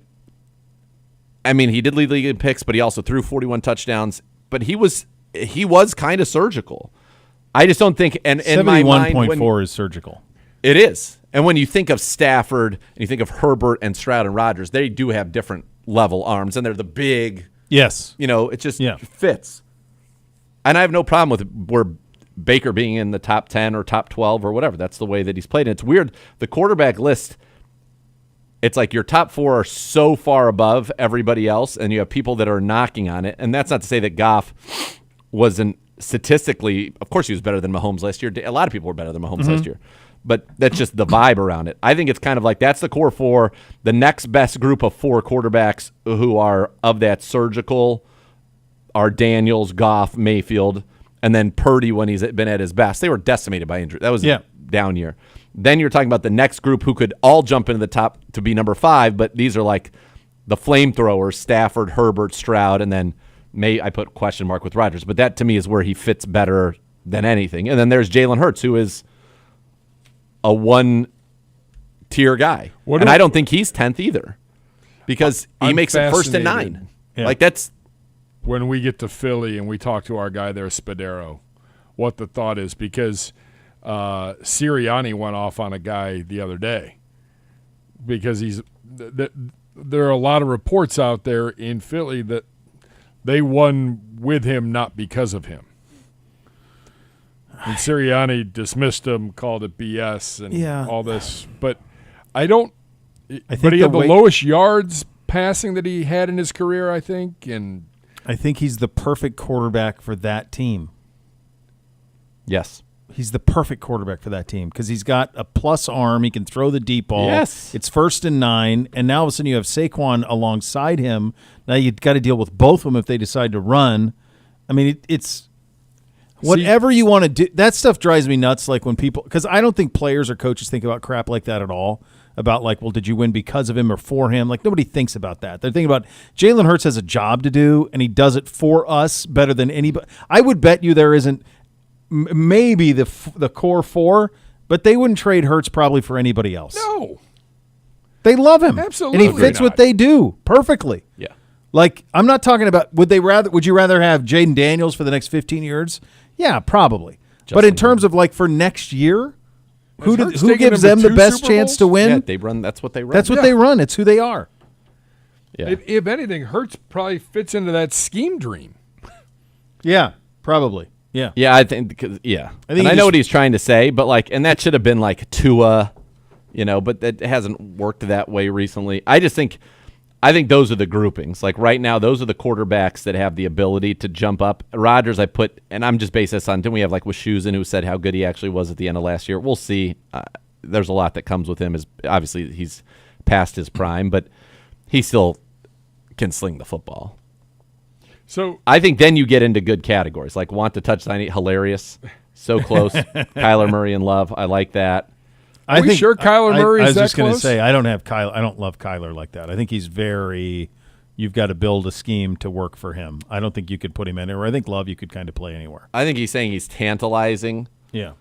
I mean, he did lead the league in picks, but he also threw 41 touchdowns. But he was kind of surgical. I just don't think. And in my mind, 71.4 is surgical. It is. And when you think of Stafford and you think of Herbert and Stroud and Rodgers, they do have different level arms, and they're the big. Yes. It just fits. And I have no problem with where Baker being in the top 10 or top 12 or whatever. That's the way that he's played. And it's weird. The quarterback list. It's like your top four are so far above everybody else, and you have people that are knocking on it. And that's not to say that Goff wasn't statistically – of course he was better than Mahomes last year. A lot of people were better than Mahomes last year. But that's just the vibe around it. I think it's kind of like that's the core four. The next best group of four quarterbacks who are of that surgical are Daniels, Goff, Mayfield, and then Purdy when he's been at his best. They were decimated by injury. That was a down year. Then you're talking about the next group who could all jump into the top to be number 5, but these are like the flamethrowers, Stafford, Herbert, Stroud, and then I put question mark with Rodgers, but that to me is where he fits better than anything. And then there's Jalen Hurts, who is a one-tier guy. I don't think he's 10th either because he makes it 1st and 9. Yeah. Like that's when we get to Philly and we talk to our guy there, Spadero, what the thought is because – Sirianni went off on a guy the other day because there are a lot of reports out there in Philly that they won with him, not because of him. And Sirianni dismissed him, called it BS and all this. But I think he had the lowest yards passing that he had in his career, I think. And I think he's the perfect quarterback for that team. Yes. He's the perfect quarterback for that team because he's got a plus arm. He can throw the deep ball. Yes. It's 1st and 9, and now all of a sudden you have Saquon alongside him. Now you've got to deal with both of them if they decide to run. I mean, it's whatever you want to do. That stuff drives me nuts. Like when people – because I don't think players or coaches think about crap like that at all, about like, well, did you win because of him or for him? Like nobody thinks about that. They're thinking about Jalen Hurts has a job to do, and he does it for us better than anybody. I would bet you there isn't – maybe the core four, but they wouldn't trade Hurts probably for anybody else. No. They love him. Absolutely. And he fits what they do perfectly. Yeah. Like, I'm not talking about would you rather have Jaden Daniels for the next 15 years? Yeah, probably. But in terms of like for next year, who gives them the best chance to win? Yeah, they run. That's what they run. That's what they run. It's who they are. Yeah. If anything, Hurts probably fits into that scheme dream. Yeah, probably. Yeah. Yeah, I think I know what he's trying to say, but like, and that should have been like Tua, but that hasn't worked that way recently. I think those are the groupings. Like right now, those are the quarterbacks that have the ability to jump up. Rodgers, and I'm just basing this on, didn't we have like Wischusen who said how good he actually was at the end of last year? We'll see. There's a lot that comes with him. Obviously he's past his prime, but he still can sling the football. So I think then you get into good categories, like want to touchdown, hilarious, so close. Kyler Murray and Love, I like that. Are we sure Kyler Murray is that close? I was just going to say, I don't love Kyler like that. I think he's you've got to build a scheme to work for him. I don't think you could put him anywhere. I think Love you could kind of play anywhere. I think he's saying he's tantalizing. Yeah.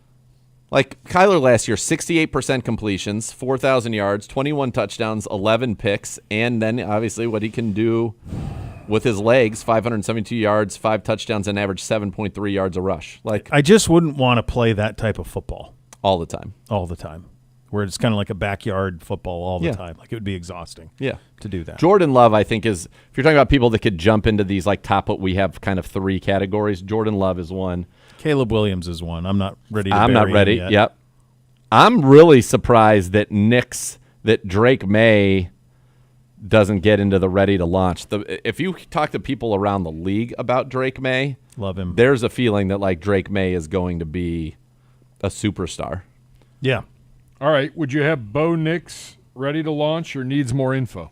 Like Kyler last year, 68% completions, 4,000 yards, 21 touchdowns, 11 picks, and then obviously what he can do with his legs, 572 yards, 5 touchdowns, and average 7.3 yards a rush. Like I just wouldn't want to play that type of football. All the time. All the time. Where it's kind of like a backyard football all the time. Like it would be exhausting to do that. Jordan Love, I think, is, if you're talking about people that could jump into these like top, we have kind of 3 categories. Jordan Love is one. Caleb Williams is one. I'm not ready to I'm not ready. Yet. Yep. I'm really surprised that Drake May doesn't get into the ready to launch. If you talk to people around the league about Drake May, love him. There's a feeling that like Drake May is going to be a superstar. Yeah. All right. Would you have Bo Nix ready to launch or needs more info?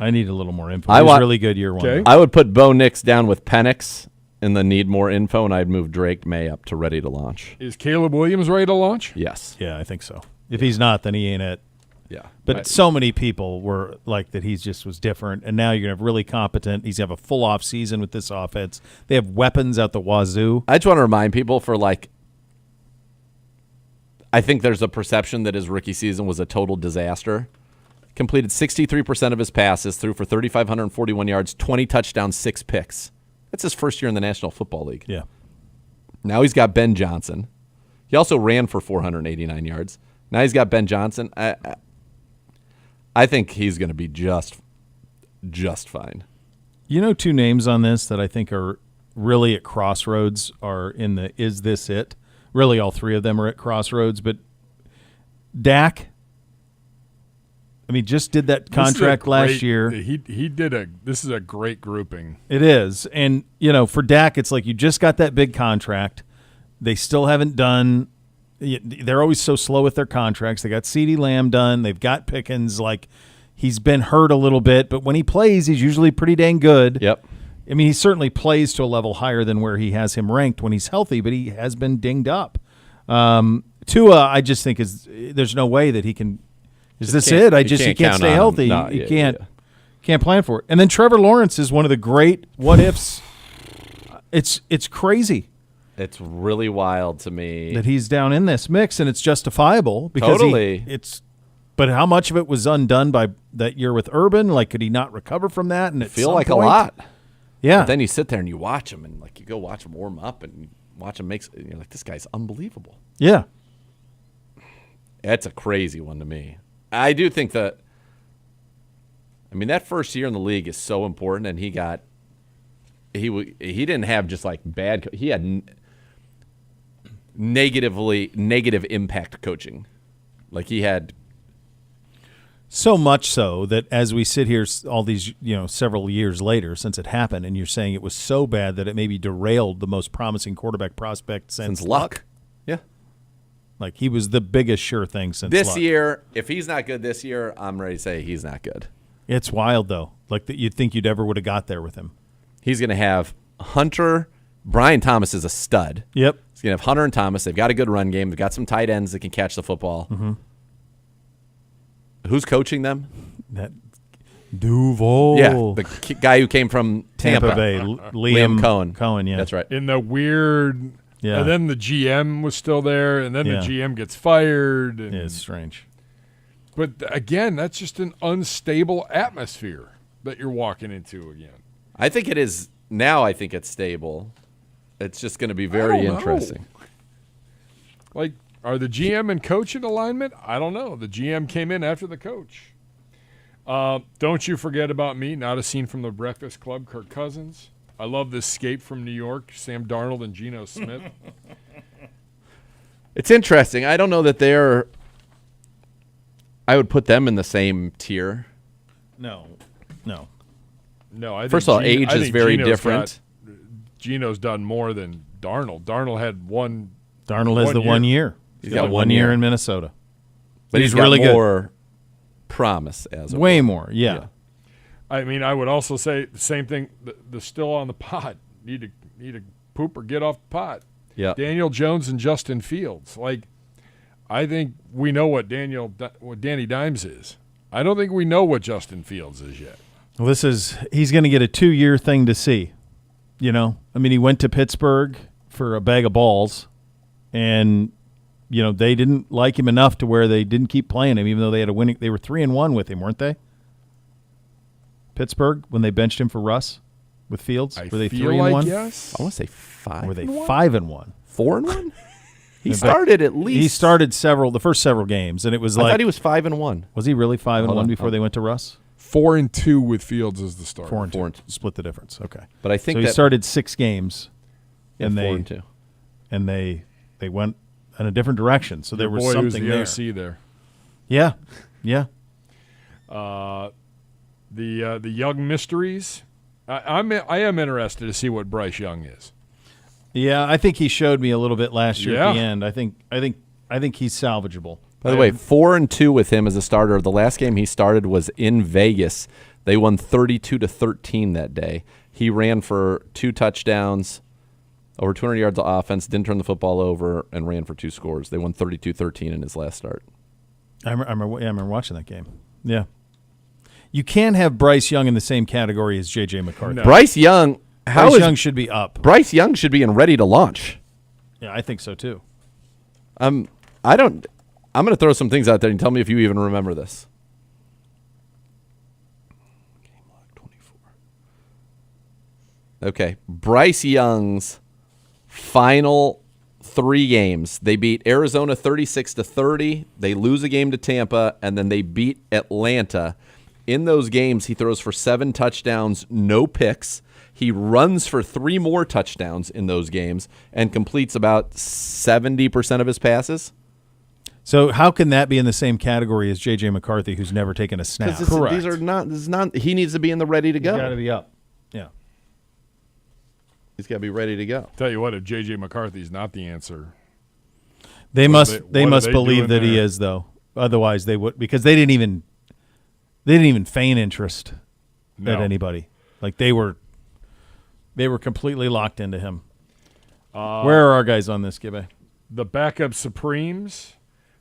I need a little more info. He was really good year one. Okay. I would put Bo Nix down with Penix in the need more info, and I'd move Drake May up to ready to launch. Is Caleb Williams ready to launch? Yes. Yeah, I think so. If he's not, then he ain't it. Yeah. But so many people were like that he just was different, and now you're going to have really competent. He's going to have a full off season with this offense. They have weapons out the wazoo. I just want to remind people I think there's a perception that his rookie season was a total disaster. Completed 63% of his passes, threw for 3,541 yards, 20 touchdowns, 6 picks. That's his first year in the National Football League. Yeah. Now he's got Ben Johnson. He also ran for 489 yards. Now he's got Ben Johnson. I think he's going to be just fine. You know, 2 names on this that I think are really at crossroads are in the is this it? Really, all 3 of them are at crossroads. But Dak, I mean, just did that contract last year. This is a great grouping. It is. And, you know, for Dak, it's like you just got that big contract. They still haven't done – they're always so slow with their contracts. They got CeeDee Lamb done. They've got Pickens. Like, he's been hurt a little bit. But when he plays, he's usually pretty dang good. Yep. I mean, he certainly plays to a level higher than where he has him ranked when he's healthy, but he has been dinged up. Tua, I just think there's no way that he can – is this it? He can't stay healthy. No, you can't plan for it. And then Trevor Lawrence is one of the great what-ifs. It's crazy. It's really wild to me. That he's down in this mix, and it's justifiable. Because totally. But how much of it was undone by that year with Urban? Like, could he not recover from that? And feel like a lot. Yeah. But then you sit there and you watch him, and like you go watch him warm up and you watch him you're like, this guy's unbelievable. Yeah. That's a crazy one to me. I do think that, I mean, that first year in the league is so important, and he didn't have just like bad, he had negative impact coaching. Like he had. So much so that as we sit here all these, several years later since it happened, and you're saying it was so bad that it maybe derailed the most promising quarterback prospect since Luck. Yeah. Like he was the biggest sure thing since this Luck. year. If he's not good this year, I'm ready to say he's not good. It's wild, though. Like that you'd think you'd ever would have got there with him. He's going to have Hunter. Brian Thomas is a stud. Yep. He's going to have Hunter and Thomas. They've got a good run game. They've got some tight ends that can catch the football. Mm-hmm. Who's coaching them? That Duval. Yeah, the guy who came from Tampa Bay, Liam Cohen. Cohen, yeah. That's right. In the weird – yeah. And then the GM was still there, and then the GM gets fired. And, it's strange. But, again, that's just an unstable atmosphere that you're walking into again. I think it is – now I think it's stable. It's just going to be very interesting. Like – are the GM and coach in alignment? I don't know. The GM came in after the coach. Don't you forget about me. Not a scene from The Breakfast Club. Kirk Cousins. I love this escape from New York. Sam Darnold and Geno Smith. It's interesting. I don't know that they're – I would put them in the same tier. No. I think First of all, age is very different. Geno's done more than Darnold. Darnold had one. Darnold has the 1 year. He's got 1 year in Minnesota. But he's really more promise as a way more, yeah. I mean, I would also say the same thing. The still on the pot need to poop or get off the pot. Yeah. Daniel Jones and Justin Fields. Like, I think we know what Danny Dimes is. I don't think we know what Justin Fields is yet. Well, he's going to get a 2-year thing to see. You know, I mean, he went to Pittsburgh for a bag of balls, and you know they didn't like him enough to where they didn't keep playing him, even though they had a winning. They were 3-1 with him, weren't they? Pittsburgh when they benched him for Russ with Fields, were they 3-1? Yes, I want to say 5. Or were they 5-1? 4-1? He started at least. He started the first several games, and it was I thought he was 5-1. Was he really 5-1 before they went to Russ? 4-2 with Fields as the starter. 4-2. Split the difference. Okay, but I think so he started 6 games, and 4-2, and they went in a different direction. So there was something there. OC there. Yeah, yeah. The young mysteries. I am interested to see what Bryce Young is. Yeah, I think he showed me a little bit last year at the end. I think he's salvageable. By the way, 4-2 with him as a starter. The last game he started was in Vegas. They won 32-13 that day. He ran for 2 touchdowns, over 200 yards of offense, didn't turn the football over, and ran for 2 scores. They won 32-13 in his last start. I remember watching that game. Yeah. You can't have Bryce Young in the same category as J.J. McCarthy. No. Bryce Young should be up. Bryce Young should be in ready to launch. Yeah, I think so too. I'm going to throw some things out there and tell me if you even remember this. Game log 24. Okay, Bryce Young's final 3 games. They beat Arizona 36-30. They lose a game to Tampa, and then they beat Atlanta. In those games, he throws for 7 touchdowns, no picks. He runs for 3 more touchdowns in those games and completes about 70% of his passes. So how can that be in the same category as J.J. McCarthy, who's never taken a snap? Correct. These are not. This is not. He needs to be in the ready to go. He's got to be up. Yeah. He's got to be ready to go. Tell you what, if J.J. McCarthy's not the answer, they must believe that there? he is, though. Otherwise, they would, because they didn't even feign interest at anybody. Like they were completely locked into him. Where are our guys on this, Gibby? The backup Supremes.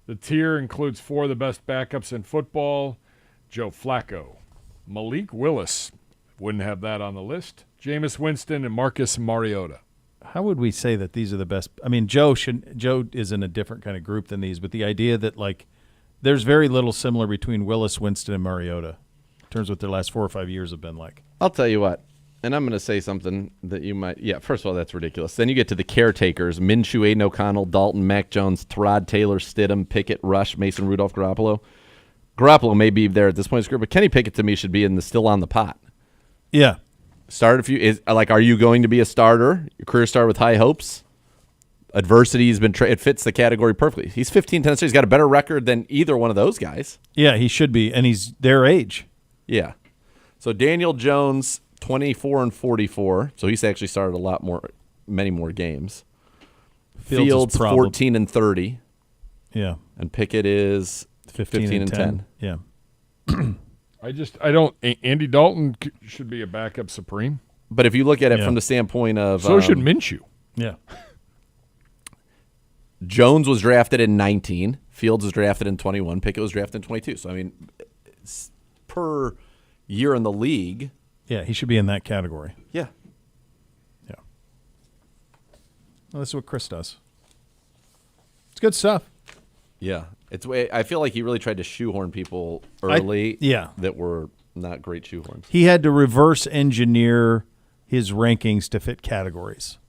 The tier includes 4 of the best backups in football. Joe Flacco. Malik Willis. Wouldn't have that on the list. Jameis Winston and Marcus Mariota. How would we say that these are the best? I mean, Joe is in a different kind of group than these, but the idea that, like, there's very little similar between Willis, Winston, and Mariota in terms of what their last 4 or 5 years have been like. I'll tell you what. And I'm going to say something that you might – yeah, first of all, that's ridiculous. Then you get to the caretakers, Minshew, Aiden O'Connell, Dalton, Mac Jones, Tyrod Taylor, Stidham, Pickett, Rush, Mason Rudolph, Garoppolo. Garoppolo may be there at this point in his career, but Kenny Pickett to me should be still on the pot. Yeah. Are you going to be a starter, your career starter with high hopes? Adversity has been it fits the category perfectly. He's 15-10. He's got a better record than either one of those guys. Yeah, he should be, and he's their age. Yeah. So Daniel Jones – 24-44, so he's actually started many more games. Fields 14-30. Yeah. And Pickett is 15-10. Yeah. I don't. Andy Dalton should be a backup Supreme. But if you look at it from the standpoint of, so should Minshew. Yeah. Jones was drafted in 19. Fields was drafted in 21. Pickett was drafted in 22. So I mean, per year in the league. Yeah, he should be in that category. Yeah. Yeah. Well, this is what Chris does. It's good stuff. Yeah. I feel like he really tried to shoehorn people early that were not great shoehorns. He had to reverse engineer his rankings to fit categories.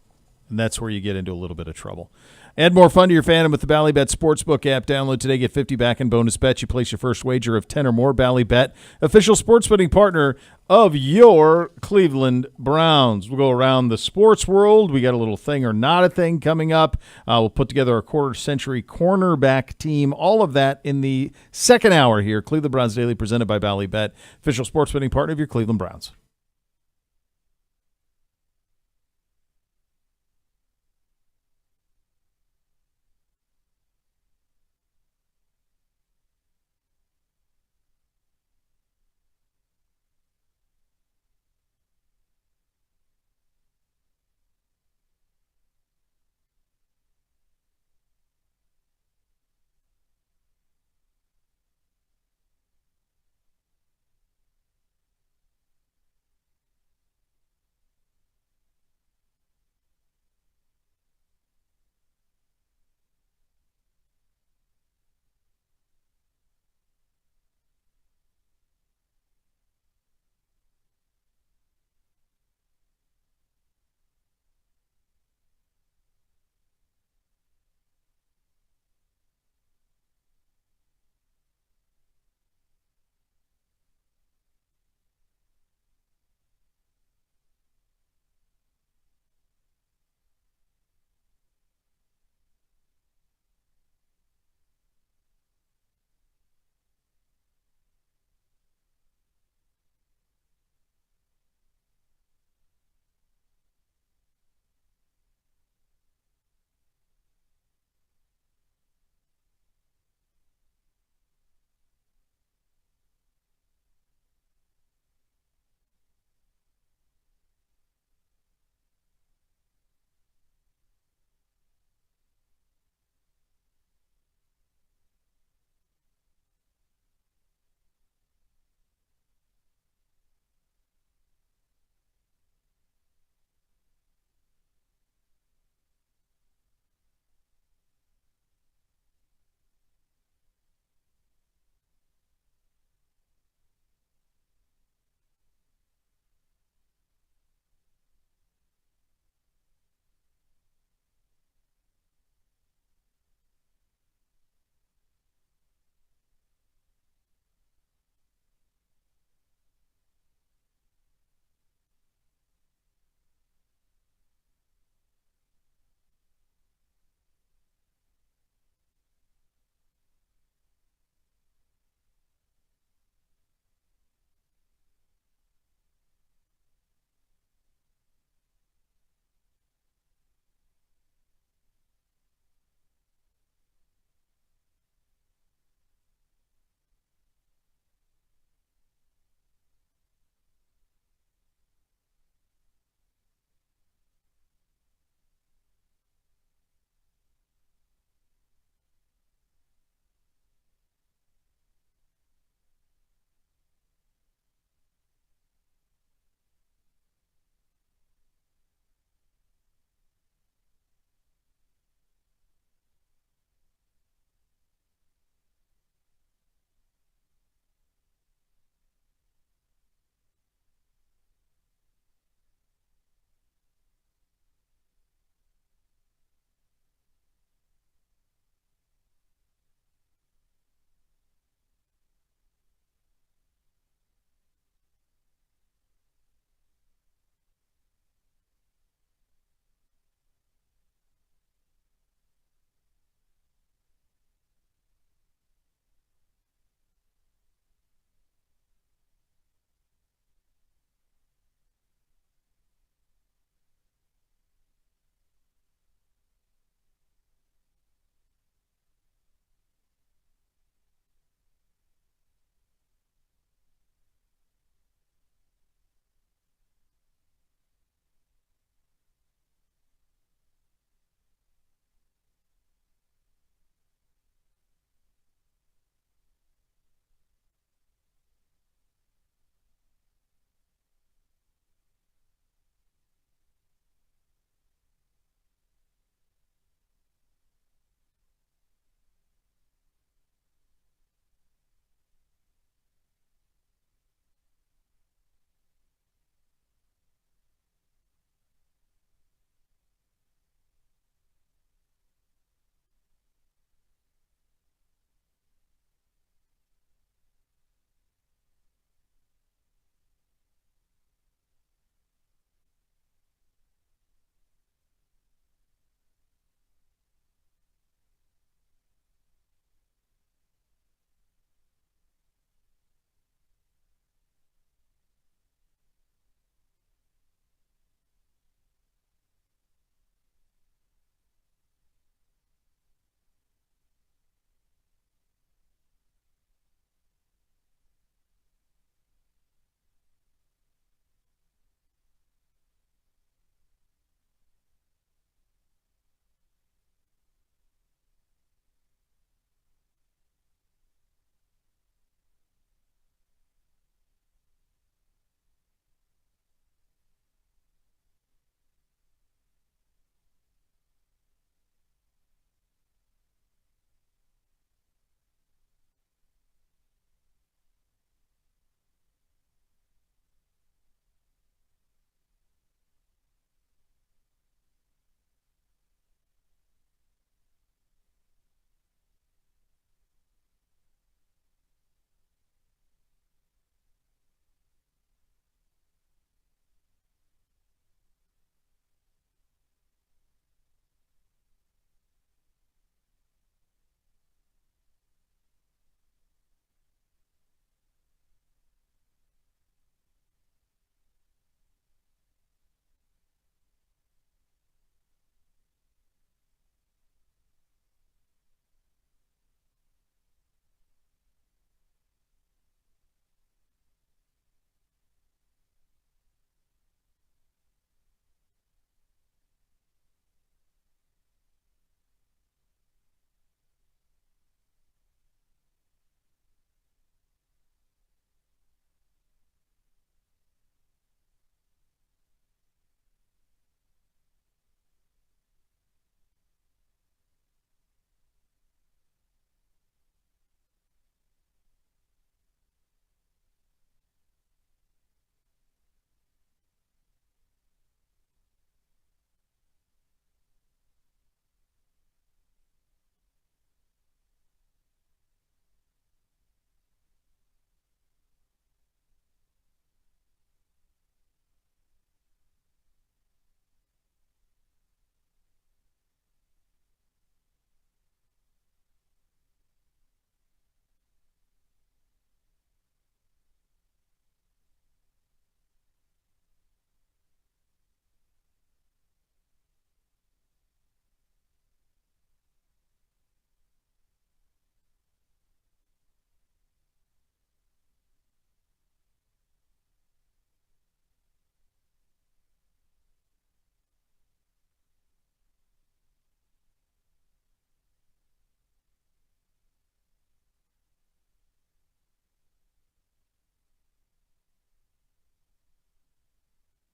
And that's where you get into a little bit of trouble. Add more fun to your fandom with the Bally Bet Sportsbook app. Download today. Get 50 back in bonus bets. You place your first wager of 10 or more. Bally Bet, official sports betting partner of your Cleveland Browns. We'll go around the sports world. We got a little thing or not a thing coming up. We'll put together a quarter-century cornerback team. All of that in the second hour here. Cleveland Browns Daily, presented by Bally Bet, official sports betting partner of your Cleveland Browns.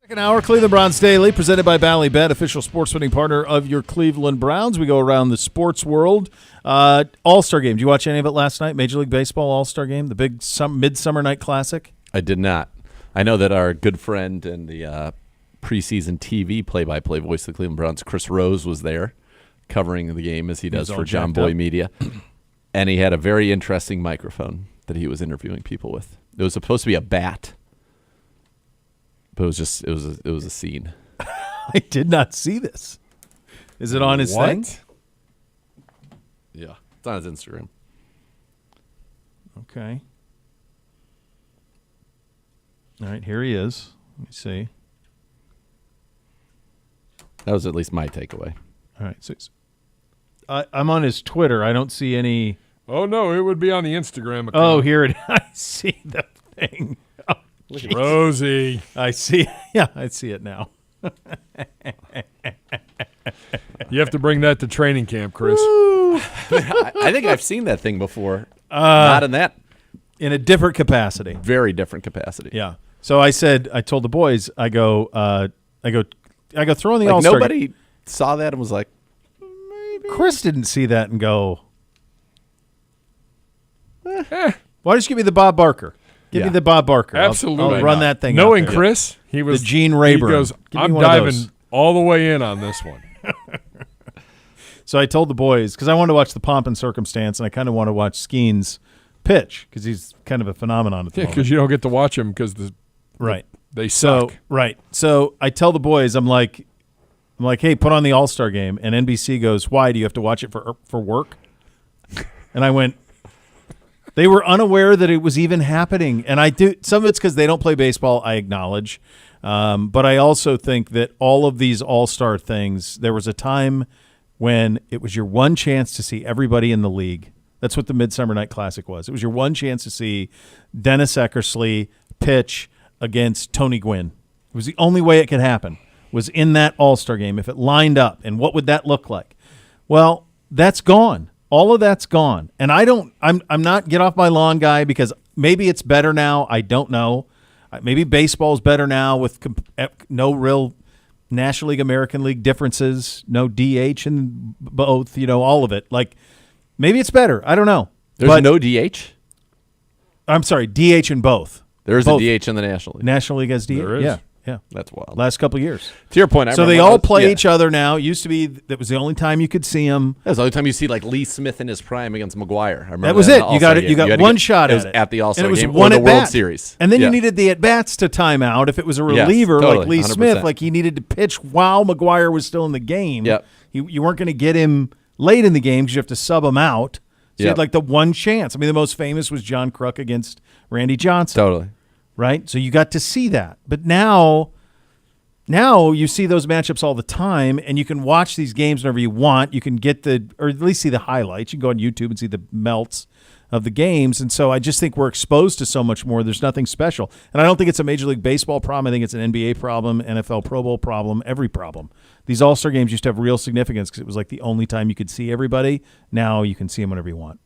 Second hour, Cleveland Browns Daily, presented by Ballybet, official sports betting partner of your Cleveland Browns. We go around the sports world. All-Star Game. Did you watch any of it last night? Major League Baseball All-Star Game, the big midsummer night classic? I did not. I know that our good friend and the preseason TV play-by-play voice of the Cleveland Browns, Chris Rose, was there covering the game as he does for John Boy Media. And he had a very interesting microphone that he was interviewing people with. It was supposed to be a bat. But it was a scene. I did not see this. Is it on his thing? Yeah, it's on his Instagram. Okay. All right, here he is. Let me see. That was at least my takeaway. All right, so I'm on his Twitter. I don't see any. Oh no, it would be on the Instagram account. Oh, here it is. I see the thing. Oh, Rosie. I see. Yeah, I see it now. You have to bring that to training camp, Chris. I think I've seen that thing before. Not in that. In a different capacity. Very different capacity. Yeah. So I told the boys, I go throw in the like All-Star. Nobody saw that and was like, maybe. Chris didn't see that and go, why don't you give me the Bob Barker? Give me the Bob Barker. Absolutely. I'll run that thing. Knowing Chris, he was the Gene Rayburn. He goes, I'm diving all the way in on this one. So I told the boys, because I wanted to watch the pomp and circumstance, and I kind of want to watch Skeen's pitch, because he's kind of a phenomenon at the moment. Because you don't get to watch him because they suck. Right. So I tell the boys, I'm like, hey, put on the All-Star Game. And NBC goes, why? Do you have to watch it for work? And I went, they were unaware that it was even happening. And I do. Some of it's because they don't play baseball, I acknowledge. But I also think that all of these all-star things, there was a time when it was your one chance to see everybody in the league. That's what the Midsummer Night Classic was. It was your one chance to see Dennis Eckersley pitch against Tony Gwynn. It was the only way it could happen, was in that all-star game, if it lined up. And what would that look like? Well, that's gone. All of that's gone. And I'm not get off my lawn guy, because maybe it's better now. I don't know. Maybe baseball's better now with no real National League, American League differences, no DH in both, all of it. Like, maybe it's better. I don't know. There's no DH? I'm sorry, DH in both. There's a DH in the National League. National League has DH. There is. Yeah. That's wild. Last couple of years. To your point, so they all play each other now. It used to be that was the only time you could see them. That was the only time you see like Lee Smith in his prime against McGuire. I remember that was it. You got one shot at it at the All-Star game or the World Series. And then you needed the at-bats to time out. If it was a reliever like Lee 100%. Smith, like he needed to pitch while McGuire was still in the game. Yep. You weren't going to get him late in the game because you have to sub him out. So you had like the one chance. I mean, the most famous was John Kruk against Randy Johnson. Totally. Right? So you got to see that. But now you see those matchups all the time, and you can watch these games whenever you want. You can get or at least see the highlights. You can go on YouTube and see the melts of the games. And so I just think we're exposed to so much more. There's nothing special. And I don't think it's a Major League Baseball problem. I think it's an NBA problem, NFL Pro Bowl problem, every problem. These All-Star games used to have real significance because it was like the only time you could see everybody. Now you can see them whenever you want.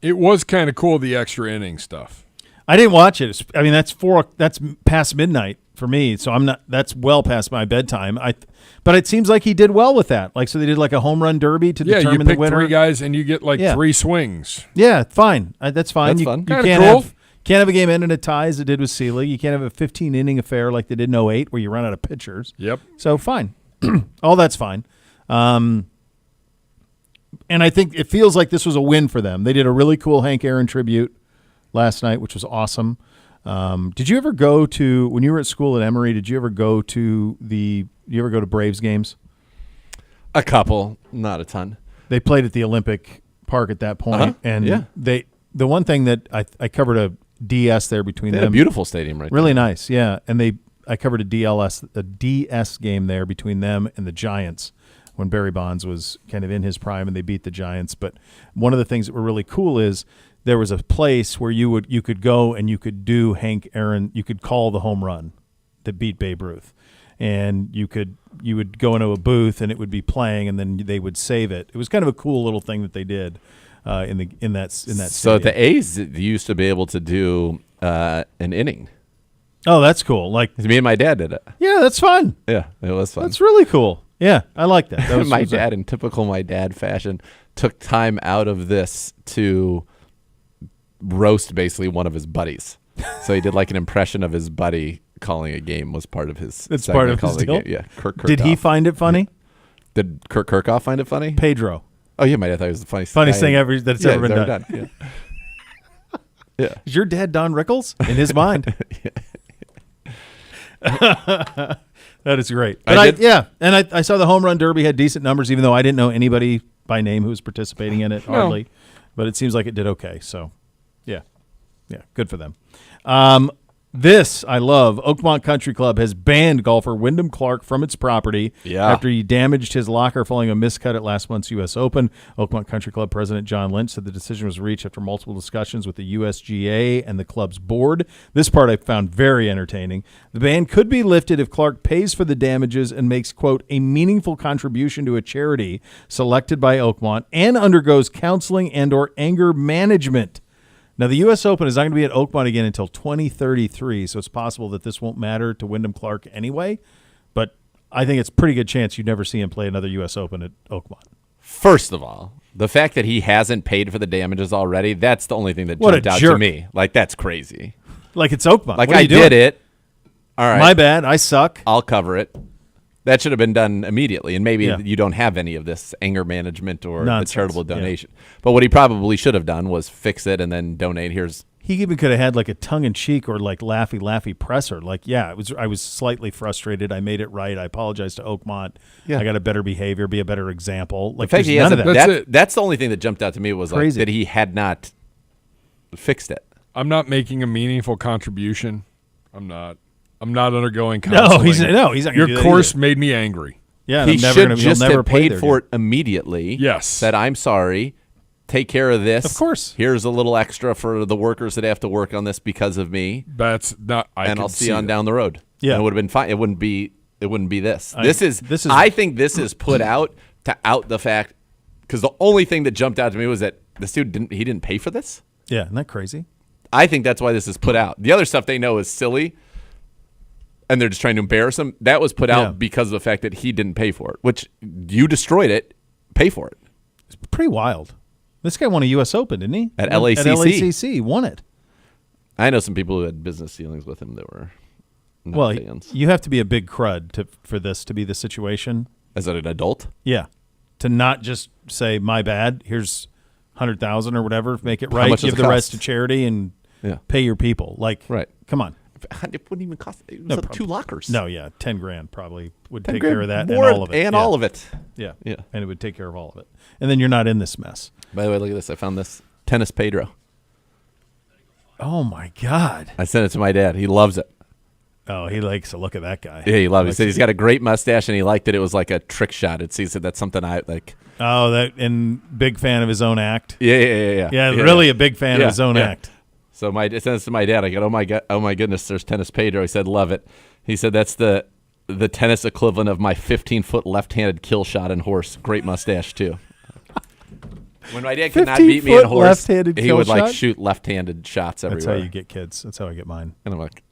It was kind of cool, the extra inning stuff. I didn't watch it. I mean, that's past midnight for me, so I'm not. That's well past my bedtime. But it seems like he did well with that. Like, so they did like a home run derby to determine the winner. You pick 3 guys and you get like 3 swings. Yeah, fine. That's fine. That's fun. You can't have a game end in a tie as it did with Sealy. You can't have a 15-inning affair like they did in 08 where you run out of pitchers. Yep. So fine. All that's fine. And I think it feels like this was a win for them. They did a really cool Hank Aaron tribute last night, which was awesome. Did you ever go to, when you were at school at Emory, did you ever go to Braves games? A couple, not a ton. They played at the Olympic Park at that point, and the one thing that I covered a DS there between them. A beautiful stadium, right? Really there. Nice, yeah. And I covered a DS game there between them and the Giants when Barry Bonds was kind of in his prime, and they beat the Giants. But one of the things that were really cool is there was a place where you could go and you could do Hank Aaron. You could call the home run that beat Babe Ruth, and you would go into a booth and it would be playing, and then they would save it. It was kind of a cool little thing that they did in that. So the A's used to be able to do an inning. Oh, that's cool. Like Me and my dad did it. yeah, that's fun. Yeah, it was fun. That's really cool. Yeah, I like that. That was My dad, in typical my dad fashion, took time out of this to roast basically one of his buddies. So he did like an impression of his buddy calling a game was part of his. It's part of his deal. Yeah, Kirk Kirkhoff. Did he find it funny? Did Kirk Kirkhoff find it funny? Pedro. Oh yeah, my dad thought it was the funniest thing that's ever been done. Yeah. Yeah. Is your dad Don Rickles in his mind? That is great. But I saw the home run derby had decent numbers, even though I didn't know anybody by name who was participating in it hardly. But it seems like it did okay. So, yeah, good for them. This I love. Oakmont Country Club has banned golfer Wyndham Clark from its property after he damaged his locker following a miscut at last month's U.S. Open. Oakmont Country Club President John Lynch said the decision was reached after multiple discussions with the USGA and the club's board. This part I found very entertaining. The ban could be lifted if Clark pays for the damages and makes, quote, a meaningful contribution to a charity selected by Oakmont and undergoes counseling and or anger management. Now, the U.S. Open is not going to be at Oakmont again until 2033, so it's possible that this won't matter to Wyndham Clark anyway, but I think it's a pretty good chance you'd never see him play another U.S. Open at Oakmont. First of all, the fact that he hasn't paid for the damages already, that's the only thing that jumped out to me. Like, that's crazy. Like, it's Oakmont. Like, I did it. All right. My bad. I suck. I'll cover it. That should have been done immediately, and maybe you don't have any of this anger management or the charitable donation. Yeah. But what he probably should have done was fix it and then donate. He even could have had like a tongue-in-cheek or like laughy presser. Like, I was slightly frustrated. I made it right. I apologize to Oakmont. Yeah. I got a better behavior, be a better example. Like, the fact he hasn't, none of that. That's the only thing that jumped out to me was like, that he had not fixed it. I'm not making a meaningful contribution. I'm not undergoing counseling. He's not. Your course made me angry. Yeah, he should just have paid for it immediately. Yes. Said, I'm sorry. Take care of this. Of course. Here's a little extra for the workers that have to work on this because of me. That's not. I'll see you on down the road. Yeah, and it would have been fine. It wouldn't be this. This is. I think this is put out to out the fact, because the only thing that jumped out to me was that this dude didn't pay for this. Yeah, isn't that crazy? I think that's why this is put out. The other stuff they know is silly, and they're just trying to embarrass him. That was put out because of the fact that he didn't pay for it, which you destroyed it. Pay for it. It's pretty wild. This guy won a U.S. Open, didn't he? At LACC. At LACC, he won it. I know some people who had business dealings with him that were not fans. You have to be a big crud for this to be the situation. As an adult? Yeah. To not just say, my bad, here's $100,000 or whatever, make it right, give the rest to charity, and pay your people. Like, come on. It wouldn't even cost. It was 2 lockers. No, yeah, $10,000 probably would take care of that and all of it. And all of it. Yeah, and it would take care of all of it. And then you're not in this mess. By the way, look at this. I found this Tennis Pedro. Oh my God! I sent it to my dad. He loves it. Oh, he likes to look at that guy. Yeah, he loves it. He said he's got a great mustache, and he liked it. It was like a trick shot. He said that's something I like. Oh, and big fan of his own act. Yeah. Yeah, really a big fan of his own act. So I sent this to my dad. I go, oh my goodness, there's Tennis Pedro. He said, love it. He said that's the tennis equivalent of my 15-foot left-handed kill shot in horse. Great mustache too. When my dad could not beat me in horse, he would shoot left-handed shots everywhere. That's how you get kids. That's how I get mine. And I'm like,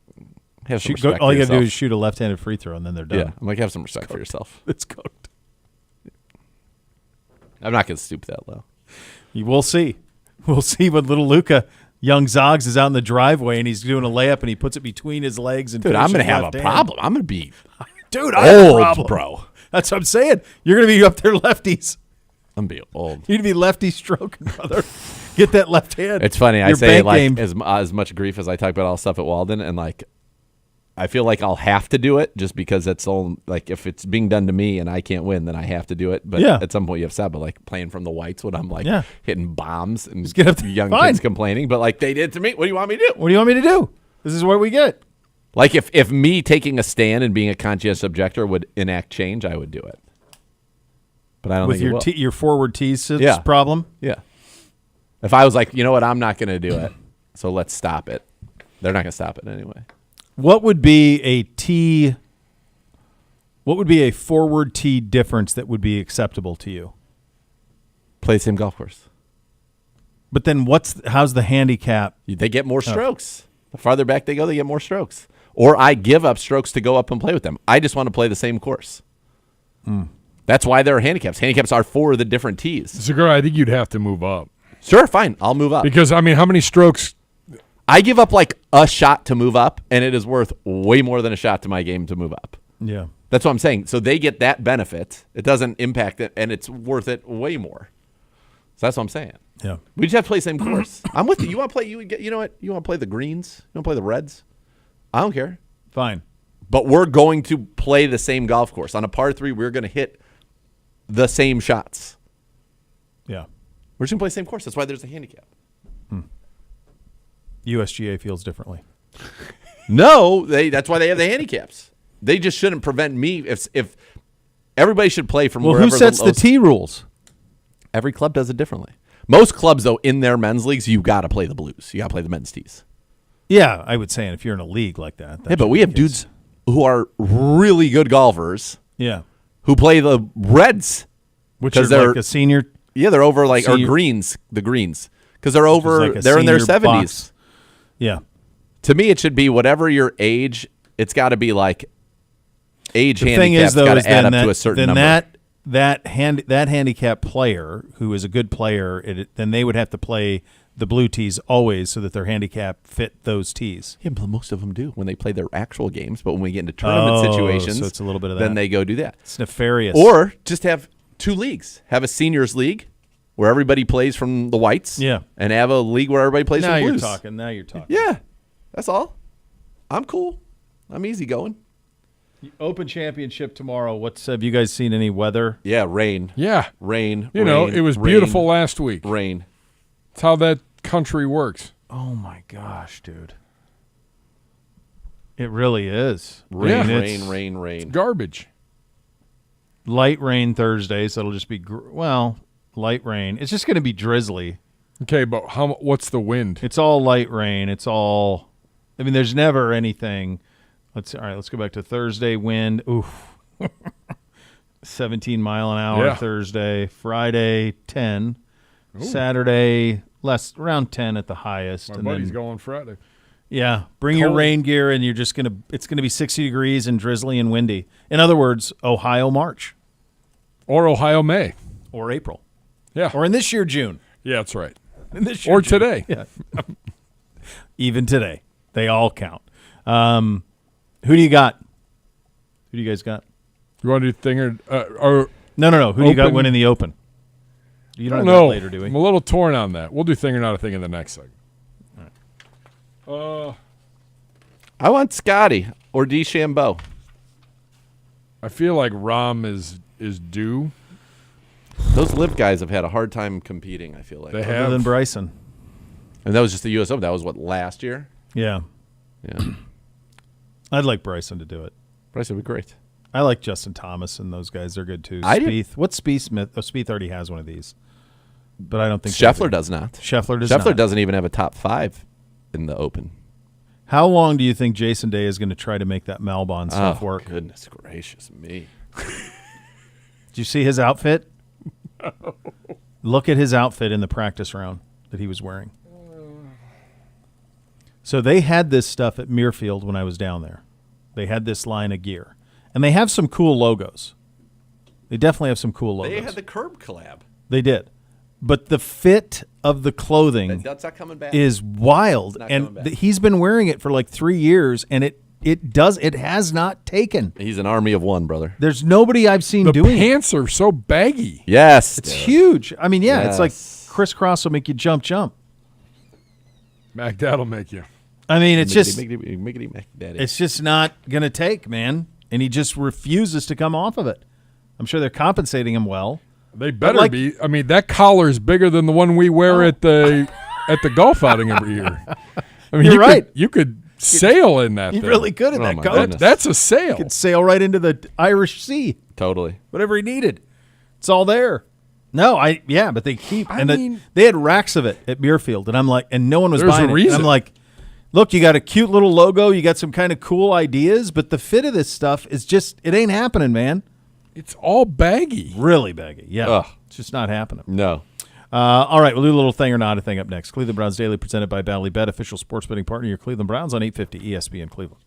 have some respect all for you got to yourself. do is shoot a left-handed free throw, and then they're done. Yeah, I'm like, have some respect for yourself. It's cooked. I'm not going to stoop that low. We'll see. We'll see when little Luca, young Zogs, is out in the driveway, and he's doing a layup, and he puts it between his legs. And dude, I'm going to have a problem. I'm going to be dude, I have a problem, bro. That's what I'm saying. You're going to be up there lefties. I'm going to be old. You'd be lefty stroking, brother. Get that left hand. It's funny. I say like as much grief as I talk about all stuff at Walden, and like I feel like I'll have to do it just because it's all like if it's being done to me and I can't win, then I have to do it. But at some point you have said, but like playing from the whites when I'm like hitting bombs and just get up young kids complaining, but like they did to me. What do you want me to do? What do you want me to do? This is what we get. Like if me taking a stand and being a conscientious objector would enact change, I would do it. But I don't with think your forward tees problem. Yeah. If I was like, you know what, I'm not going to do it, so let's stop it. They're not going to stop it anyway. What would be a tee? What would be a forward tee difference that would be acceptable to you? Play the same golf course. But then how's the handicap? They get more strokes. The farther back they go, they get more strokes. or I give up strokes to go up and play with them. I just want to play the same course. That's why there are handicaps. Handicaps are for the different tees. Segura, I think you'd have to move up. Sure, fine. I'll move up. Because, I mean, how many strokes? I give up like a shot to move up, and it is worth way more than a shot to my game to move up. Yeah. That's what I'm saying. So they get that benefit. It doesn't impact it, and it's worth it way more. So that's what I'm saying. Yeah. We just have to play the same course. I'm with you. You want to play? You know what? You want to play the greens? You want to play the reds? I don't care. Fine. But we're going to play the same golf course. On a par 3, we're going to hit the same shots. Yeah. We're just going to play the same course. That's why there's a handicap. USGA feels differently. No, that's why they have the handicaps. They just shouldn't prevent me. If everybody should play from wherever. Well, who sets the tee rules? Every club does it differently. Most clubs, though, in their men's leagues, you got to play the blues. You got to play the men's tees. Yeah, I would say, and if you're in a league like that. Yeah, but we have dudes who are really good golfers. Yeah. Who play the reds. Which is like a senior. Yeah, they're over like, or greens, the greens. Because they're over, like they're in their 70s. Box. Yeah. To me, it should be whatever your age, it's got to be like age handicap's got to add up to a certain number. That handicap player who is a good player, then they would have to play the blue tees always so that their handicap fit those tees. Yeah, but most of them do when they play their actual games. But when we get into tournament situations, so it's a little bit of that. Then they go do that. It's nefarious. Or just have 2 leagues. Have a seniors league where everybody plays from the whites. Yeah. And have a league where everybody plays from blues. Now you're talking. Yeah. That's all. I'm cool. I'm easy going. Open Championship tomorrow. Have you guys seen any weather? Yeah, rain. Yeah. Rain. You know, it was beautiful last week. Rain. That's how that country works. Oh, my gosh, dude. It really is. Rain. It's garbage. Light rain Thursday, so it'll just be, light rain. It's just going to be drizzly. Okay, but what's the wind? It's all light rain. There's never anything. Let's go back to Thursday. Wind. Oof. 17 mile an hour Thursday. Friday, 10. Ooh. Saturday, around 10 at the highest. My buddy's going Friday. Yeah. Bring your rain gear, and it's going to be 60 degrees and drizzly and windy. In other words, Ohio March. Or Ohio May. Or April. Yeah. Or in this year, June. Yeah, that's right. In this year, or June. Today. Yeah. Even today. They all count. Who do you got? Who do you guys got? You want to do thing or No. Who do you got winning the Open? You don't know later, do we? I'm a little torn on that. We'll do thing or not a thing in the next segment. All right. I want Scotty or DeChambeau. I feel like Rahm is due. Those LIV guys have had a hard time competing, I feel like. They Other than Bryson. And that was just the US Open. That was, last year? Yeah. Yeah. I'd like Bryson to do it. Bryson would be great. I like Justin Thomas and those guys. They're good too. Spieth. What's Spieth Smith? Oh, Spieth already has one of these. But I don't think Scheffler does not. Scheffler does not. Scheffler doesn't even have a top 5 in the Open. How long do you think Jason Day is going to try to make that Malbon stuff work? Goodness gracious me. Did you see his outfit? No. Look at his outfit in the practice round that he was wearing. So they had this stuff at Muirfield when I was down there. They had this line of gear. And they have some cool logos. They definitely have some cool logos. They had the Curb collab. They did. But the fit of the clothing that's not coming back. Is wild. And he's been wearing it for like 3 years, and it has not taken. He's an army of one, brother. There's nobody I've seen doing it. The pants are so baggy. Yes. It's huge. I mean, it's like crisscross will make you jump. Mac, that'll make you. I mean, it's it's just not going to take, man. And he just refuses to come off of it. I'm sure they're compensating him well. They better be. I mean, that collar is bigger than the one we wear at the golf outing every year. I mean, you're right. You could sail in that thing. You really could in that coat. That's a sail. You could sail right into the Irish Sea. Totally. Whatever he needed. It's all there. No, but they keep. They had racks of it at Muirfield, and I'm like, and no one was buying it. And I'm like, look, you got a cute little logo. You got some kind of cool ideas, but the fit of this stuff is just, it ain't happening, man. It's all baggy. Really baggy. Yeah. Ugh. It's just not happening. No. All right, we'll do a little thing or not a thing up next. Cleveland Browns Daily presented by Bally Bet, official sports betting partner, your Cleveland Browns on 850 ESPN Cleveland.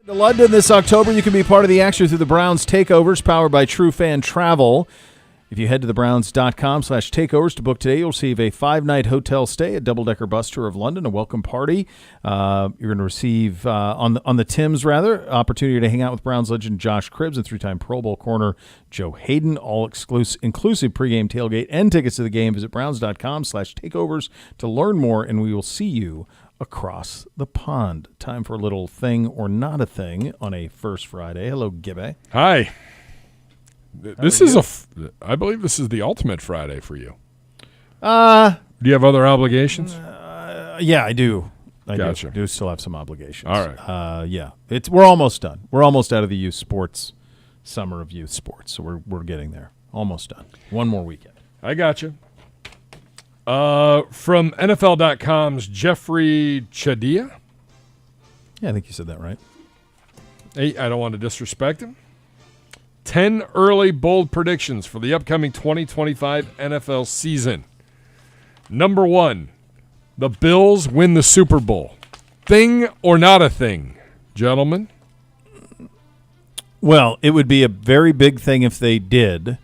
To London this October, you can be part of the action through the Browns Takeovers, powered by True Fan Travel. If you head to thebrowns.com/takeovers to book today, you'll receive a 5-night hotel stay, a double-decker bus tour of London, a welcome party. You're going to receive, on the Tims, opportunity to hang out with Browns legend Josh Cribbs and three-time Pro Bowl corner Joe Hayden. All inclusive pregame tailgate and tickets to the game. Visit browns.com/takeovers to learn more, and we will see you across the pond. Time for a little thing or not a thing on a First Friday. Hello, Gibby. Hi. I believe this is the ultimate Friday for you. Do you have other obligations? Yeah, I do. Gotcha. I do still have some obligations. All right. Yeah. We're almost done. We're almost out of the youth sports, summer of youth sports. So we're getting there. Almost done. One more weekend. I got you. From NFL.com's Jeffrey Chadia. Yeah, I think you said that right. Hey, I don't want to disrespect him. 10 early bold predictions for the upcoming 2025 NFL season. Number 1, the Bills win the Super Bowl. Thing or not a thing, gentlemen? Well, it would be a very big thing if they did.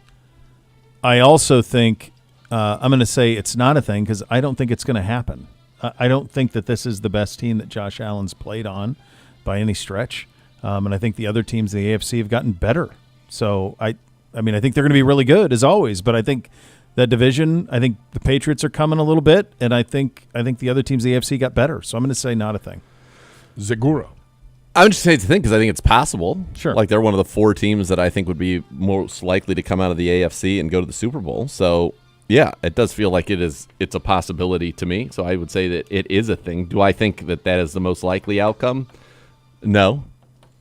I also think I'm going to say it's not a thing because I don't think it's going to happen. I don't think that this is the best team that Josh Allen's played on by any stretch. And I think the other teams in the AFC have gotten better. So, I think they're going to be really good, as always. But I think that division, I think the Patriots are coming a little bit. And I think the other teams in the AFC got better. So I'm going to say not a thing. Zagura. I'm just saying it's a thing because I think it's possible. Sure. Like they're one of the 4 teams that I think would be most likely to come out of the AFC and go to the Super Bowl. So, yeah, it does feel like it's a possibility to me. So I would say that it is a thing. Do I think that is the most likely outcome? No.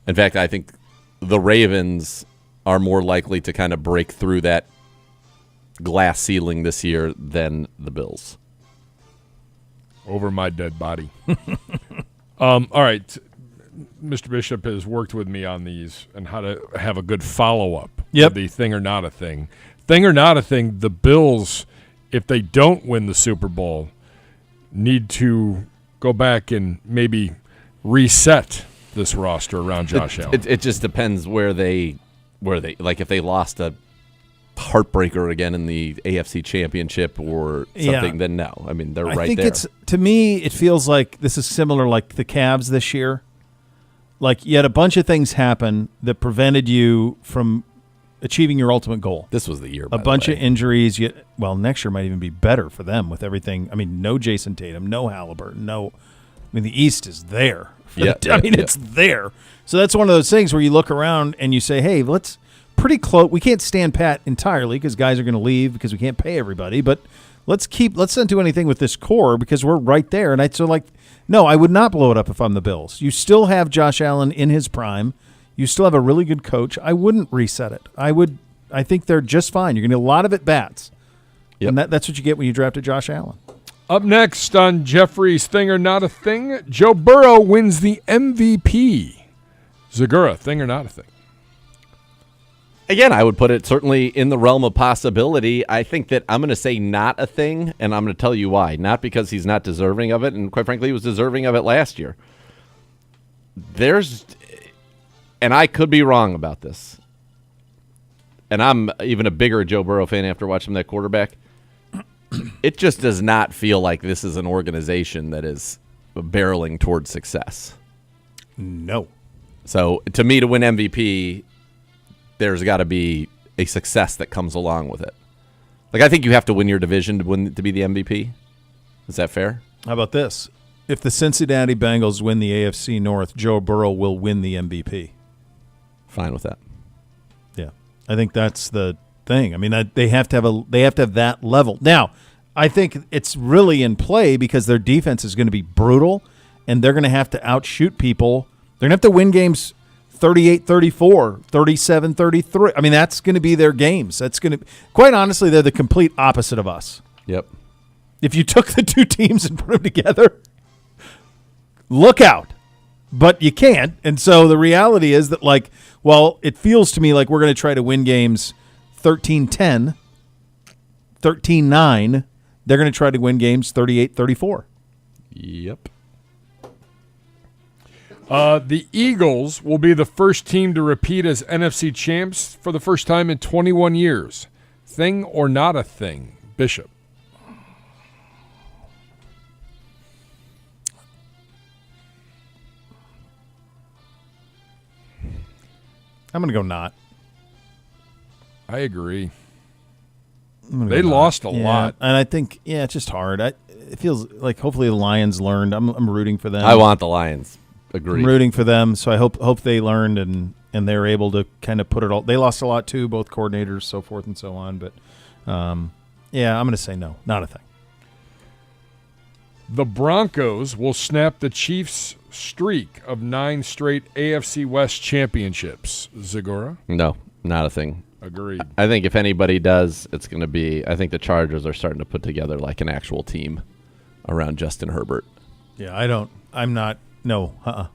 In fact, I think the Ravens are more likely to kind of break through that glass ceiling this year than the Bills. Over my dead body. All right. Mr. Bishop has worked with me on these and how to have a good follow-up. Yep. The thing or not a thing. Thing or not a thing, the Bills, if they don't win the Super Bowl, need to go back and maybe reset this roster around Josh Allen. It just depends where they like if they lost a heartbreaker again in the AFC Championship or something, then no. I mean, they're right there. I think to me, it feels like this is similar like the Cavs this year. Like you had a bunch of things happen that prevented you from achieving your ultimate goal. This was the year. A bunch of injuries. Next year might even be better for them with everything. I mean, no Jason Tatum, no Halliburton, no. I mean, the East is there. It's there. So that's one of those things where you look around and you say, hey, let's pretty close. We can't stand pat entirely because guys are going to leave because we can't pay everybody. But let's not do anything with this core because we're right there. And no, I would not blow it up if I'm the Bills. You still have Josh Allen in his prime. You still have a really good coach. I wouldn't reset it. I think they're just fine. You're going to get a lot of at-bats. Yep. And that's what you get when you drafted Josh Allen. Up next on Jeffrey's Thing or Not a Thing, Joe Burrow wins the MVP. Zagura, thing or not a thing? Again, I would put it certainly in the realm of possibility. I think that I'm going to say not a thing, and I'm going to tell you why. Not because he's not deserving of it, and quite frankly, he was deserving of it last year. And I could be wrong about this, and I'm even a bigger Joe Burrow fan after watching that quarterback. It just does not feel like this is an organization that is barreling towards success. No. So, to me, to win MVP, there's got to be a success that comes along with it. Like, I think you have to win your division to be the MVP. Is that fair? How about this? If the Cincinnati Bengals win the AFC North, Joe Burrow will win the MVP. Fine with that. Yeah. I think that's the thing. I mean, they have to have that level. Now, I think it's really in play because their defense is going to be brutal, and they're going to have to outshoot people. They're going to have to win games 38-34, 37-33. I mean, that's going to be their games. That's going to quite honestly, they're the complete opposite of us. Yep. If you took the two teams and put them together, look out. But you can't. And so the reality is that, it feels to me like we're going to try to win games 13-10, 13-9. They're going to try to win games 38-34. Yep. The Eagles will be the first team to repeat as NFC champs for the first time in 21 years. Thing or not a thing? Bishop. I'm going to go not. I agree. They lost a lot. And I think, it's just hard. It feels like hopefully the Lions learned. I'm rooting for them. I want the Lions. Agreed. I'm rooting for them, so I hope they learned and they're able to kind of put it all. They lost a lot too, both coordinators, so forth and so on. But, I'm going to say no, not a thing. The Broncos will snap the Chiefs' streak of 9 straight AFC West championships. Zagora? No, not a thing. Agreed. I think if anybody does, it's going to be. I think the Chargers are starting to put together like an actual team around Justin Herbert. Yeah, I'm not. No.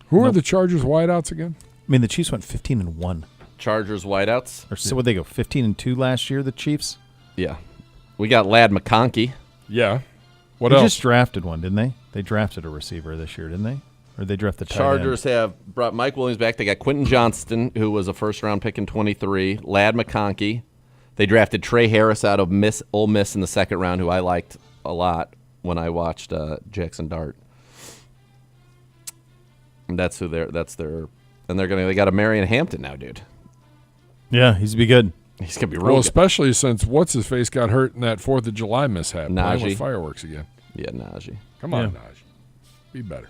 Who are the Chargers wideouts again? I mean, the Chiefs went 15-1. Chargers wideouts. Or so would they go 15-2 last year? The Chiefs. Yeah, we got Lad McConkey. Yeah. What they else? Just drafted one, didn't they? They drafted a receiver this year, didn't they? Or they drafted the tight Chargers have brought Mike Williams back. They got Quentin Johnston, who was a first-round pick in 23. Lad McConkey. They drafted Trey Harris out of Ole Miss in the second round, who I liked a lot when I watched Jackson Dart. And that's who they're. That's their. And they got a Marion Hampton now, dude. Yeah, he's be good. He's gonna be real. Well, good. Especially since what's his face got hurt in that 4th of July mishap. Playing with fireworks again. Yeah, Najee. Come on, Najee. Be better.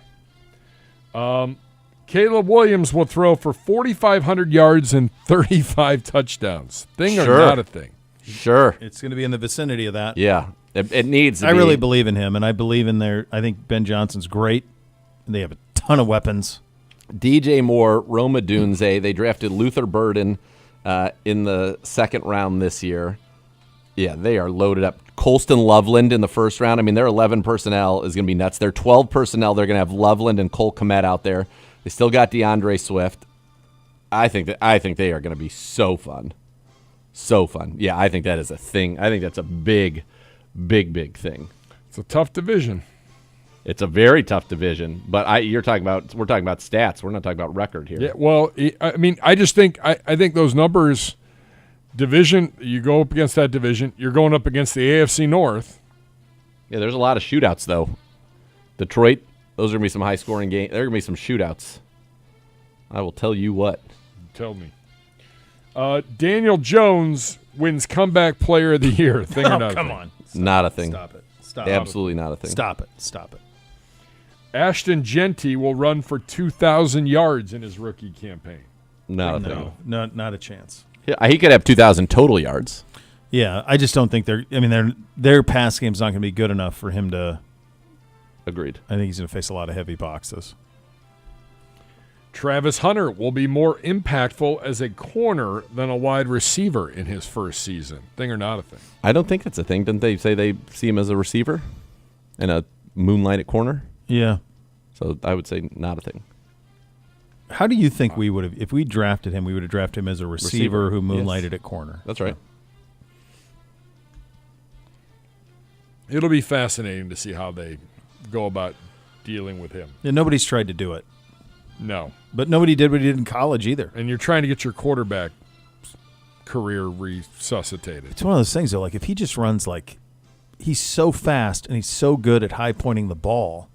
Caleb Williams will throw for 4,500 yards and 35 touchdowns. Thing or not a thing? Sure. It's going to be in the vicinity of that. Yeah, it needs to I be. really believe in him, and I believe in I think Ben Johnson's great. They have a ton of weapons. DJ Moore, Roma Dunze. They drafted Luther Burden in the second round this year. Yeah, they are loaded up. Colston Loveland in the first round. I mean, their 11 personnel is going to be nuts. Their 12 personnel, they're going to have Loveland and Cole Kmet out there. They still got DeAndre Swift. I think they are going to be so fun. So fun. Yeah, I think that is a thing. I think that's a big, big, big thing. It's a tough division. It's a very tough division, but we're talking about stats. We're not talking about record here. Yeah, well, I mean, I just think I think those numbers, division, you go up against that division, you're going up against the AFC North. Yeah, there's a lot of shootouts though. Detroit, those are gonna be some high scoring games. There are gonna be some shootouts. I will tell you what. Tell me. Daniel Jones wins comeback player of the year. Thing or not? Come on. Not a thing. Stop it. Absolutely not a thing. Stop it. Ashton Genty will run for 2,000 yards in his rookie campaign. Not a thing. No, not a chance. Yeah, he could have 2,000 total yards. Yeah, I just don't think their pass game's not going to be good enough for him to. Agreed. I think he's going to face a lot of heavy boxes. Travis Hunter will be more impactful as a corner than a wide receiver in his first season. Thing or not a thing? I don't think that's a thing. Didn't they say they see him as a receiver and a moonlight at corner? Yeah. So I would say not a thing. How do you think we would have, if we drafted him, we would have drafted him as a receiver who moonlighted at corner? That's right. It'll be fascinating to see how they go about dealing with him. Yeah, nobody's tried to do it. No. But nobody did what he did in college either. And you're trying to get your quarterback career resuscitated. It's one of those things, though, like if he just runs he's so fast and he's so good at high pointing the ball,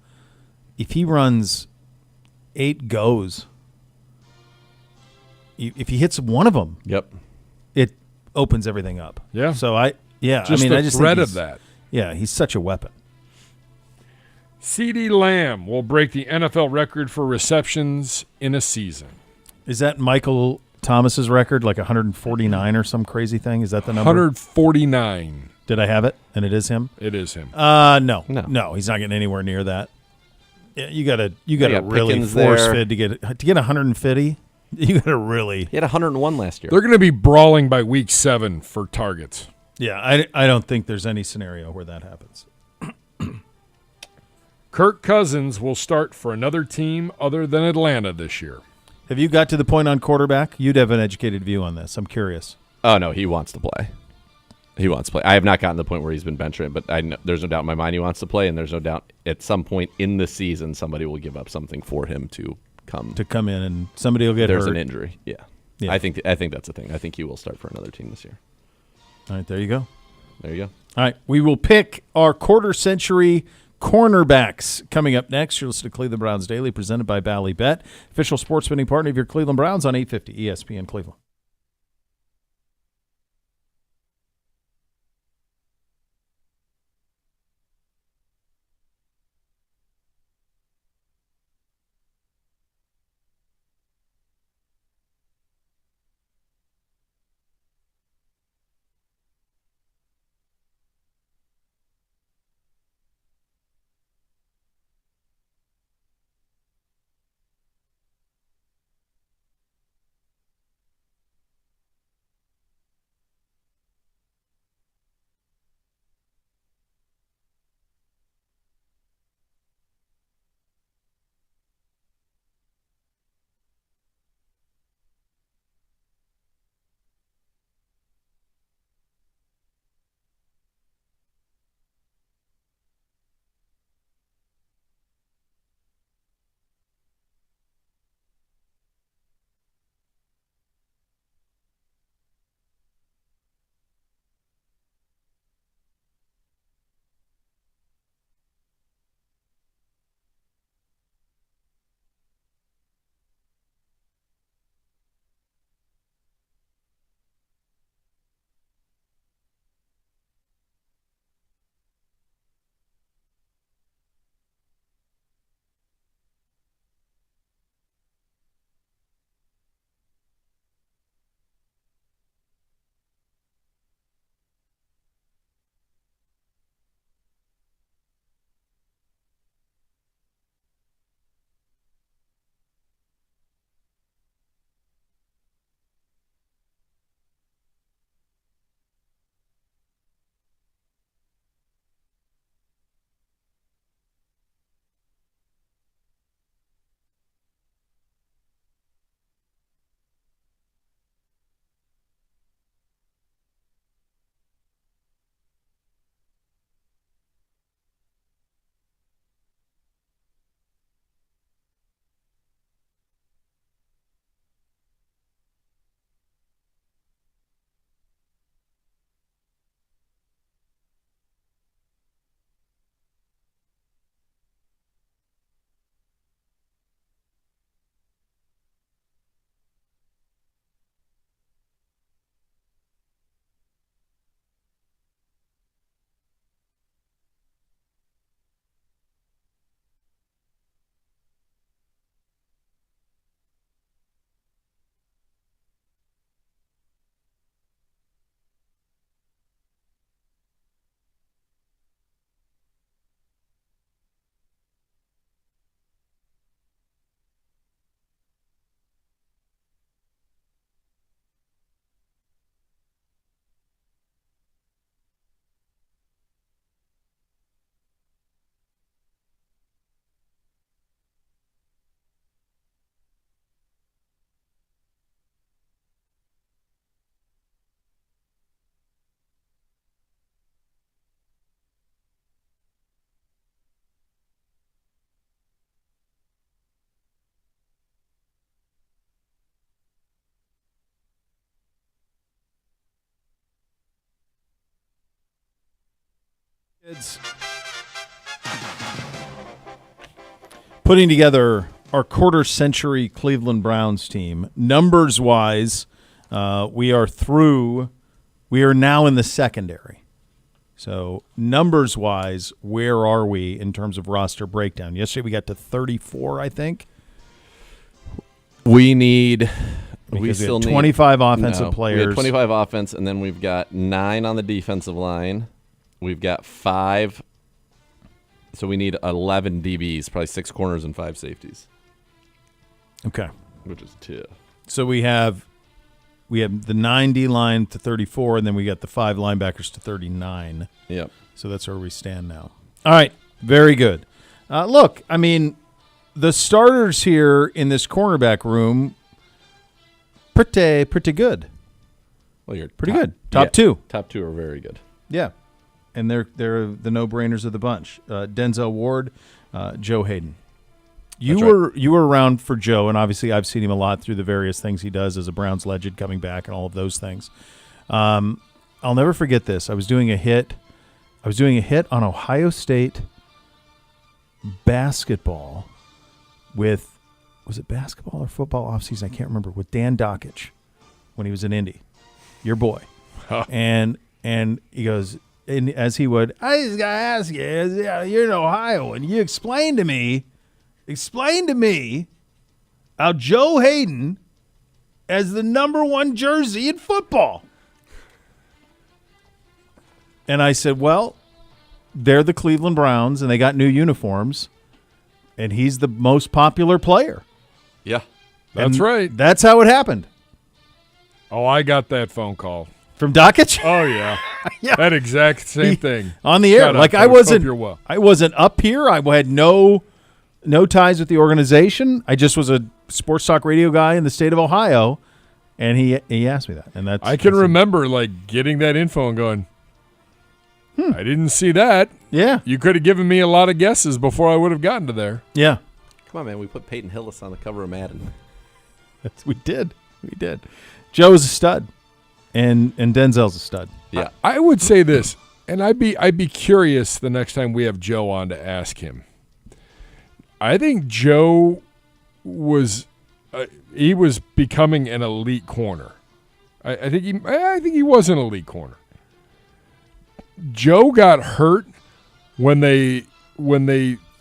if he runs 8 goes, if he hits one of them, Yep, it opens everything up. Yeah. So I just threat of that. Yeah, he's such a weapon. CeeDee Lamb will break the NFL record for receptions in a season. Is that Michael Thomas's record, like 149 or some crazy thing? Is that the number? 149. Did I have it? And it is him? It is him. No, he's not getting anywhere near that. Yeah, you gotta really Pickens force there. fed to get 150. You gotta really. he had 101 last year. They're going to be brawling by week 7 for targets. Yeah, I don't think there's any scenario where that happens. Kirk Cousins will start for another team other than Atlanta this year. Have you got to the point on quarterback? You'd have an educated view on this. I'm curious. Oh no, he wants to play. He wants to play. I have not gotten to the point where he's been benching, but there's no doubt in my mind he wants to play, and there's no doubt at some point in the season somebody will give up something for him to come in, and somebody will get hurt. There's an injury. Yeah. I think that's a thing. I think he will start for another team this year. All right, there you go. There you go. All right, we will pick our quarter-century cornerbacks coming up next. You're listening to Cleveland Browns Daily, presented by Bally Bet, official sports betting partner of your Cleveland Browns on 850 ESPN Cleveland. Kids, putting together our quarter-century Cleveland Browns team. Numbers-wise, we are now in the secondary. So numbers-wise, where are we in terms of roster breakdown? Yesterday we got to 34, I think. We still need 25 offensive players. We had 25 offense, and then we've got 9 on the defensive line. We've got 5, so we need 11 DBs, probably 6 corners and 5 safeties. Okay. Which is 2. So we have the 9 D line to 34, and then we got the 5 linebackers to 39. Yep. So that's where we stand now. All right. Very good. Look, I mean, the starters here in this cornerback room, pretty good. Well, you're pretty good. Top two. Top two are very good. Yeah, and they're the no-brainers of the bunch. Denzel Ward, Joe Hayden. You were around for Joe, and obviously I've seen him a lot through the various things he does as a Browns legend, coming back and all of those things. I'll never forget this. I was doing a hit on Ohio State basketball with, was it basketball or football offseason? I can't remember. With Dan Dockich when he was in Indy, your boy, and he goes, and as he would, I just gotta ask you, you're in Ohio, and you explain to me how Joe Hayden has the number one jersey in football. And I said, well, they're the Cleveland Browns, and they got new uniforms, and he's the most popular player. Yeah. That's right. That's how it happened. Oh, I got that phone call. From Dockich? Oh, yeah. Yeah. That exact same thing. On the air. Shout like out, I Coach. Hope you're well. wasn't up here. I had no ties with the organization. I just was a sports talk radio guy in the state of Ohio, and he asked me that. And I can remember like getting that info and going, I didn't see that. Yeah. You could have given me a lot of guesses before I would have gotten to there. Yeah. Come on, man. We put Peyton Hillis on the cover of Madden. We did. Joe is a stud, and Denzel's a stud. Yeah. I would say this, and I'd be curious the next time we have Joe on to ask him. I think Joe was he was becoming an elite corner. I think he was an elite corner. Joe got hurt when they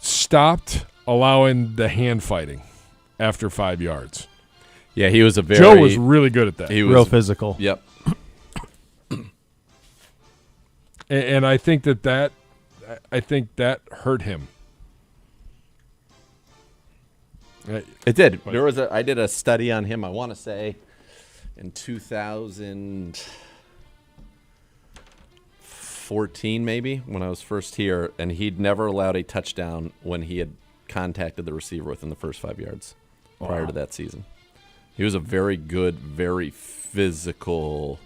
stopped allowing the hand fighting after 5 yards. Yeah, he was Joe was really good at that. He was real physical. Yep. And I think that hurt him. It did. I did a study on him, I want to say, in 2014 maybe, when I was first here, and he'd never allowed a touchdown when he had contacted the receiver within the first 5 yards prior to that season. He was a very good, very physical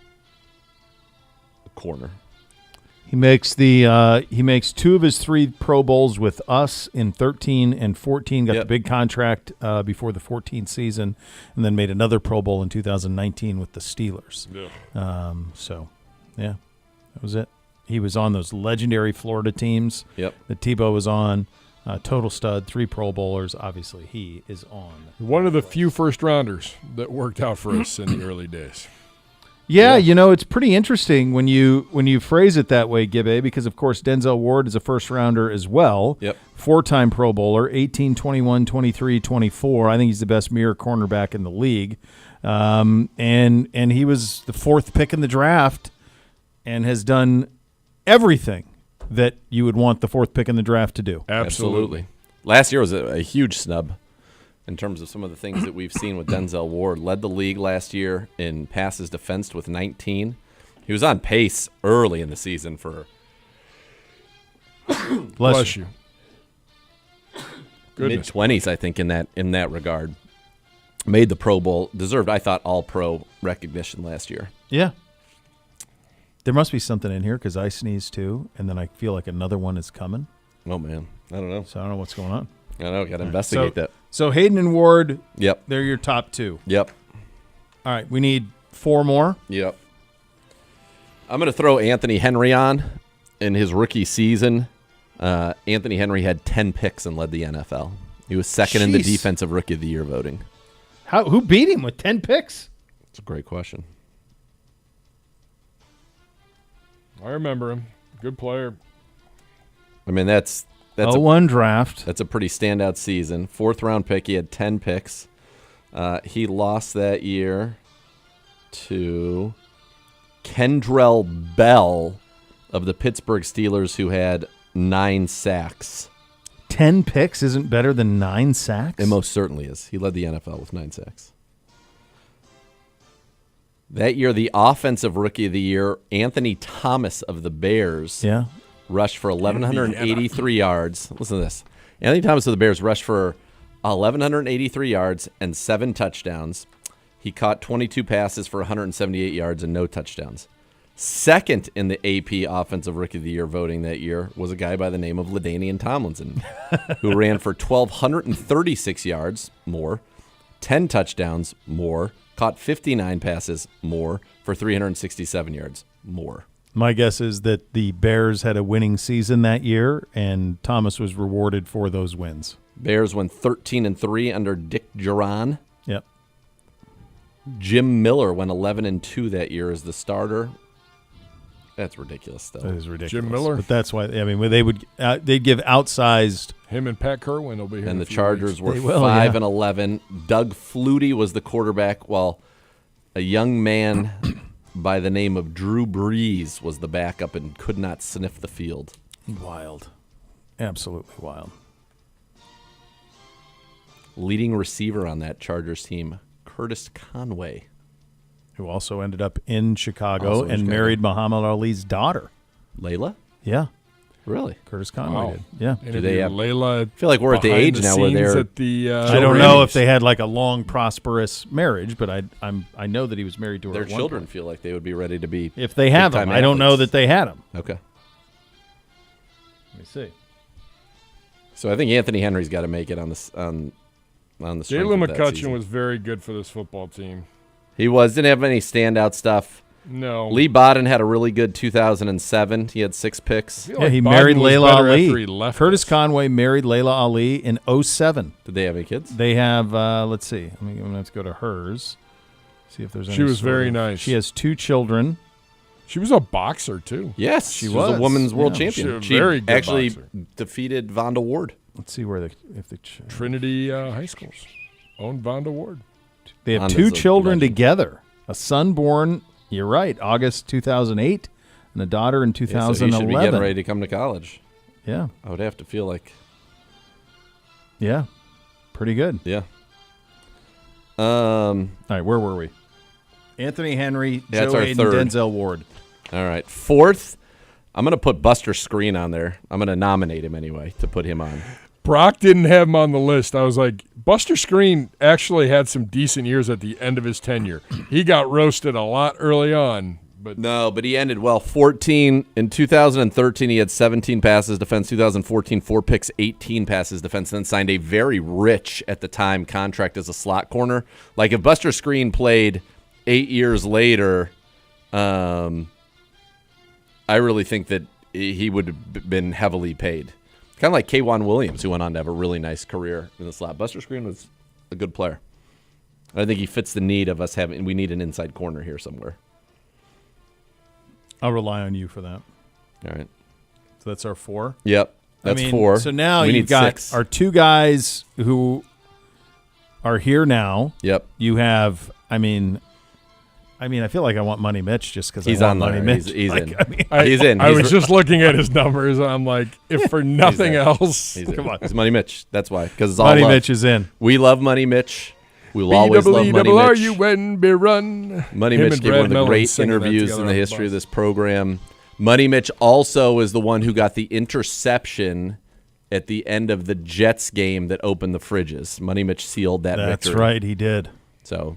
corner. He makes two of his 3 Pro Bowls with us in 13 and 14. Got the big contract before the 14 season, and then made another Pro Bowl in 2019 with the Steelers. Yeah. That was it. He was on those legendary Florida teams. Yep. That Tebow was on. Total stud, 3 Pro Bowlers. Obviously, he is on. One of the few first-rounders that worked out for us in the early days. Yeah, it's pretty interesting when you phrase it that way, Gibbe, because, of course, Denzel Ward is a first-rounder as well. Yep. 4-time Pro Bowler, 18, 21, 23, 24. I think he's the best mirror cornerback in the league. And he was the 4th pick in the draft and has done everything that you would want the 4th pick in the draft to do. Absolutely. Last year was a huge snub in terms of some of the things that we've seen with Denzel Ward. Led the league last year in passes defensed with 19. He was on pace early in the season for Bless you. mid-20s, I think, in that regard. Made the Pro Bowl. Deserved, I thought, all-pro recognition last year. Yeah. There must be something in here because I sneezed too, and then I feel like another one is coming. Oh, man. I don't know. So I don't know what's going on. I don't know. Got to investigate that. So Hayden and Ward, Yep. they're your top 2. Yep. All right, we need 4 more. Yep. I'm going to throw Anthony Henry on in his rookie season. Anthony Henry had 10 picks and led the NFL. He was second in the Defensive Rookie of the Year voting. Who beat him with 10 picks? That's a great question. I remember him. Good player. I mean, that's 0-1 draft. That's a pretty standout season. 4th-round pick. He had 10 picks. He lost that year to Kendrell Bell of the Pittsburgh Steelers, who had 9 sacks. 10 picks isn't better than 9 sacks? It most certainly is. He led the NFL with 9 sacks. That year, the Offensive Rookie of the Year, Anthony Thomas of the Bears, rushed for 1,183 yards. Listen to this. Anthony Thomas of the Bears rushed for 1,183 yards and 7 touchdowns. He caught 22 passes for 178 yards and no touchdowns. Second in the AP Offensive Rookie of the Year voting that year was a guy by the name of LaDainian Tomlinson, who ran for 1,236 yards more, 10 touchdowns more, caught 59 passes more for 367 yards more. My guess is that the Bears had a winning season that year, and Thomas was rewarded for those wins. Bears went 13-3 under Dick Duran. Yep. Jim Miller went 11-2 that year as the starter. That's ridiculous stuff. That is ridiculous. Jim Miller. But that's why, I mean, they'd give outsized. Him and Pat Kerwin will be here. And in the a few Chargers weeks. were 5-11. Doug Flutie was the quarterback, while a young man by the name of Drew Brees was the backup and could not sniff the field. Wild. Absolutely wild. Leading receiver on that Chargers team, Curtis Conway. Who also ended up in Chicago and married Muhammad Ali's daughter. Layla? Yeah. Really? Curtis Conway Wow. did. Yeah. Do they have Layla? I feel like we're at the age now where they're. At the, I don't know if they had like a long, prosperous marriage, but I know that he was married to her. Their at one children point. feel like they would be ready to be. If they have them, big-time I don't know athletes. that they had them. Okay. Let me see. So I think Anthony Henry's got to make it on the strength Jalen of that McCutcheon season. was very good for this football team. He didn't have any standout stuff. No. Lee Bodden had a really good 2007. He had 6 picks. I feel Yeah, like he Biden married was Layla better Ali. after he left Curtis us. Conway married Layla Ali in 2007. Did they have any kids? They have, let's see. I'm going to have to go to hers. See if there's any. She was sort very of- nice. She has 2 children. She was a boxer, too. Yes, She she was a was. women's world Yeah. champion. She was a very good actually boxer. defeated Vonda Ward. Let's see where Trinity High Schools. Owned Vonda Ward. they have Vonda's 2 a children legend. together. A son born, you're right, August 2008, and a daughter in Yeah, so he 2011. should be getting ready to come to college. Yeah. I would have to feel like, Yeah. Pretty good. yeah. All right, where were we? Anthony Henry, That's Joe our Hayden, third. Denzel Ward. All right. Fourth, I'm going to put Buster Screen on there. I'm going to nominate him anyway to put him on. Brock didn't have him on the list. I was like, Buster Screen actually had some decent years at the end of his tenure. He got roasted a lot early on. But No, but he ended well. 14 in 2013. He had 17 passes defense. 2014, 4 picks, 18 passes defense. Then signed a very rich at the time contract as a slot corner. Like if Buster Screen played 8 years later, I really think that he would have been heavily paid. Kind of like K'Wan Williams, who went on to have a really nice career in the slot. Buster Screen was a good player. I think he fits the need of us having. We need an inside corner here somewhere. I'll rely on you for that. All right. So that's our 4. Yep. That's 4. So now we you've need got 6. our 2 guys who are here now. Yep. You have, I feel like I want Money Mitch just because He's I on want there. Money Mitch. He's Like, in. I mean, He's in. I He's was just looking at his numbers, and I'm like, if for nothing there. else, He's in. Come on. It's Money Mitch. That's why. Because it's all Money love. Mitch is in. We love Money Mitch. We'll always love Money Mitch. B-double-E-double-R-U-N-B run. Money Him Mitch and gave Brad one of the Mellon great singing that interviews together in the on history of bus. this program. Money Mitch also is the one who got the interception at the end of the Jets game that opened the fridges. Money Mitch sealed that That's victory. right. He did. So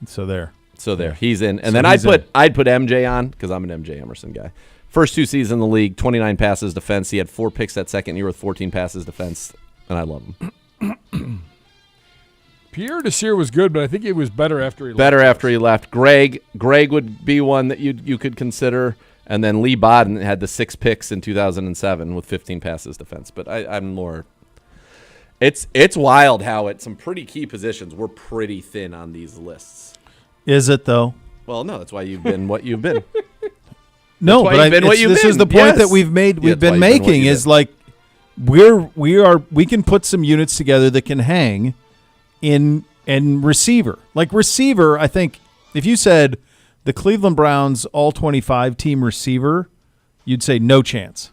there. there, he's in. And So then he's I'd put MJ on because I'm an MJ Emerson guy. First 2 seasons in the league, 29 passes defense. He had 4 picks that second year with 14 passes defense, and I love him. Pierre Desir was good, but I think he was better after he left. Better after he left. Greg would be one that you could consider. And then Lee Bodden had the 6 picks in 2007 with 15 passes defense. But I'm more. It's wild how at some pretty key positions we're pretty thin on these lists. Is it, though? Well, no, that's why you've been what you've been. No, why but you've been what you've this is been. the point Yes. that we've made. Yeah, We've that's been why you've been what making you've is been. like we can put some units together that can hang in receiver. Like receiver, I think if you said the Cleveland Browns all 25 team receiver, you'd say no chance.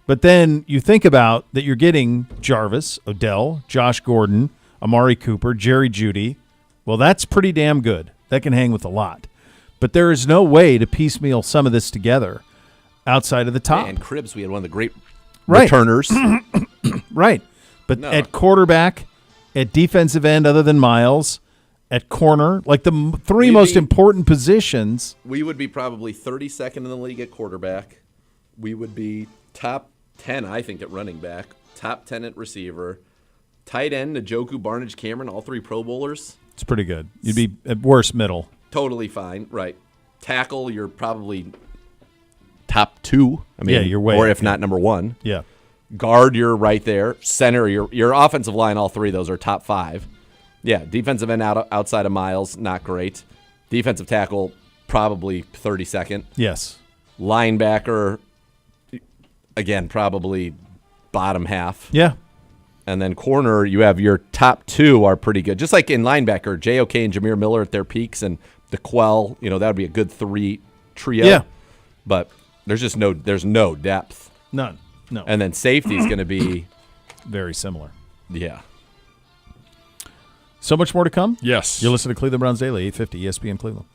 But then you think about that you're getting Jarvis, Odell, Josh Gordon, Amari Cooper, Jerry Jeudy. Well, that's pretty damn good. That can hang with a lot. But there is no way to piecemeal some of this together outside of the top. And Cribbs, we had one of the great Right. returners. Right. But No. at quarterback, at defensive end, other than Miles, at corner, like the three most important positions. We would be probably 32nd in the league at quarterback. We would be top 10, I think, at running back. Top 10 at receiver. Tight end, Njoku, Barnage, Cameron, all 3 Pro Bowlers. It's pretty good. You'd be at worst middle. Totally fine, right. Tackle, you're probably top 2. I mean, yeah, you're way or if not number 1. Yeah. Guard, you're right there. Center, your offensive line, all 3 of those are top 5. Yeah, defensive end outside of Miles, not great. Defensive tackle, probably 32nd. Yes. Linebacker, again, probably bottom half. Yeah. And then corner, you have your top 2 are pretty good. Just like in linebacker, J.O.K. and Jameer Miller at their peaks, and DeQuell, that would be a good 3 trio. Yeah. But there's no depth. None. No. And then safety is going to be very similar. Yeah. So much more to come? Yes. You're listening to Cleveland Browns Daily, 850 ESPN Cleveland.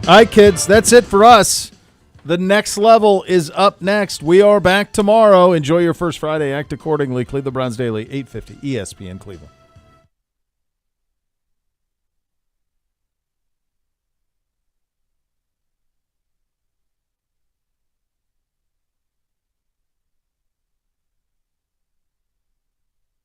All right, kids, that's it for us. The next level is up next. We are back tomorrow. Enjoy your first Friday. Act accordingly. Cleveland Browns Daily, 850 ESPN Cleveland.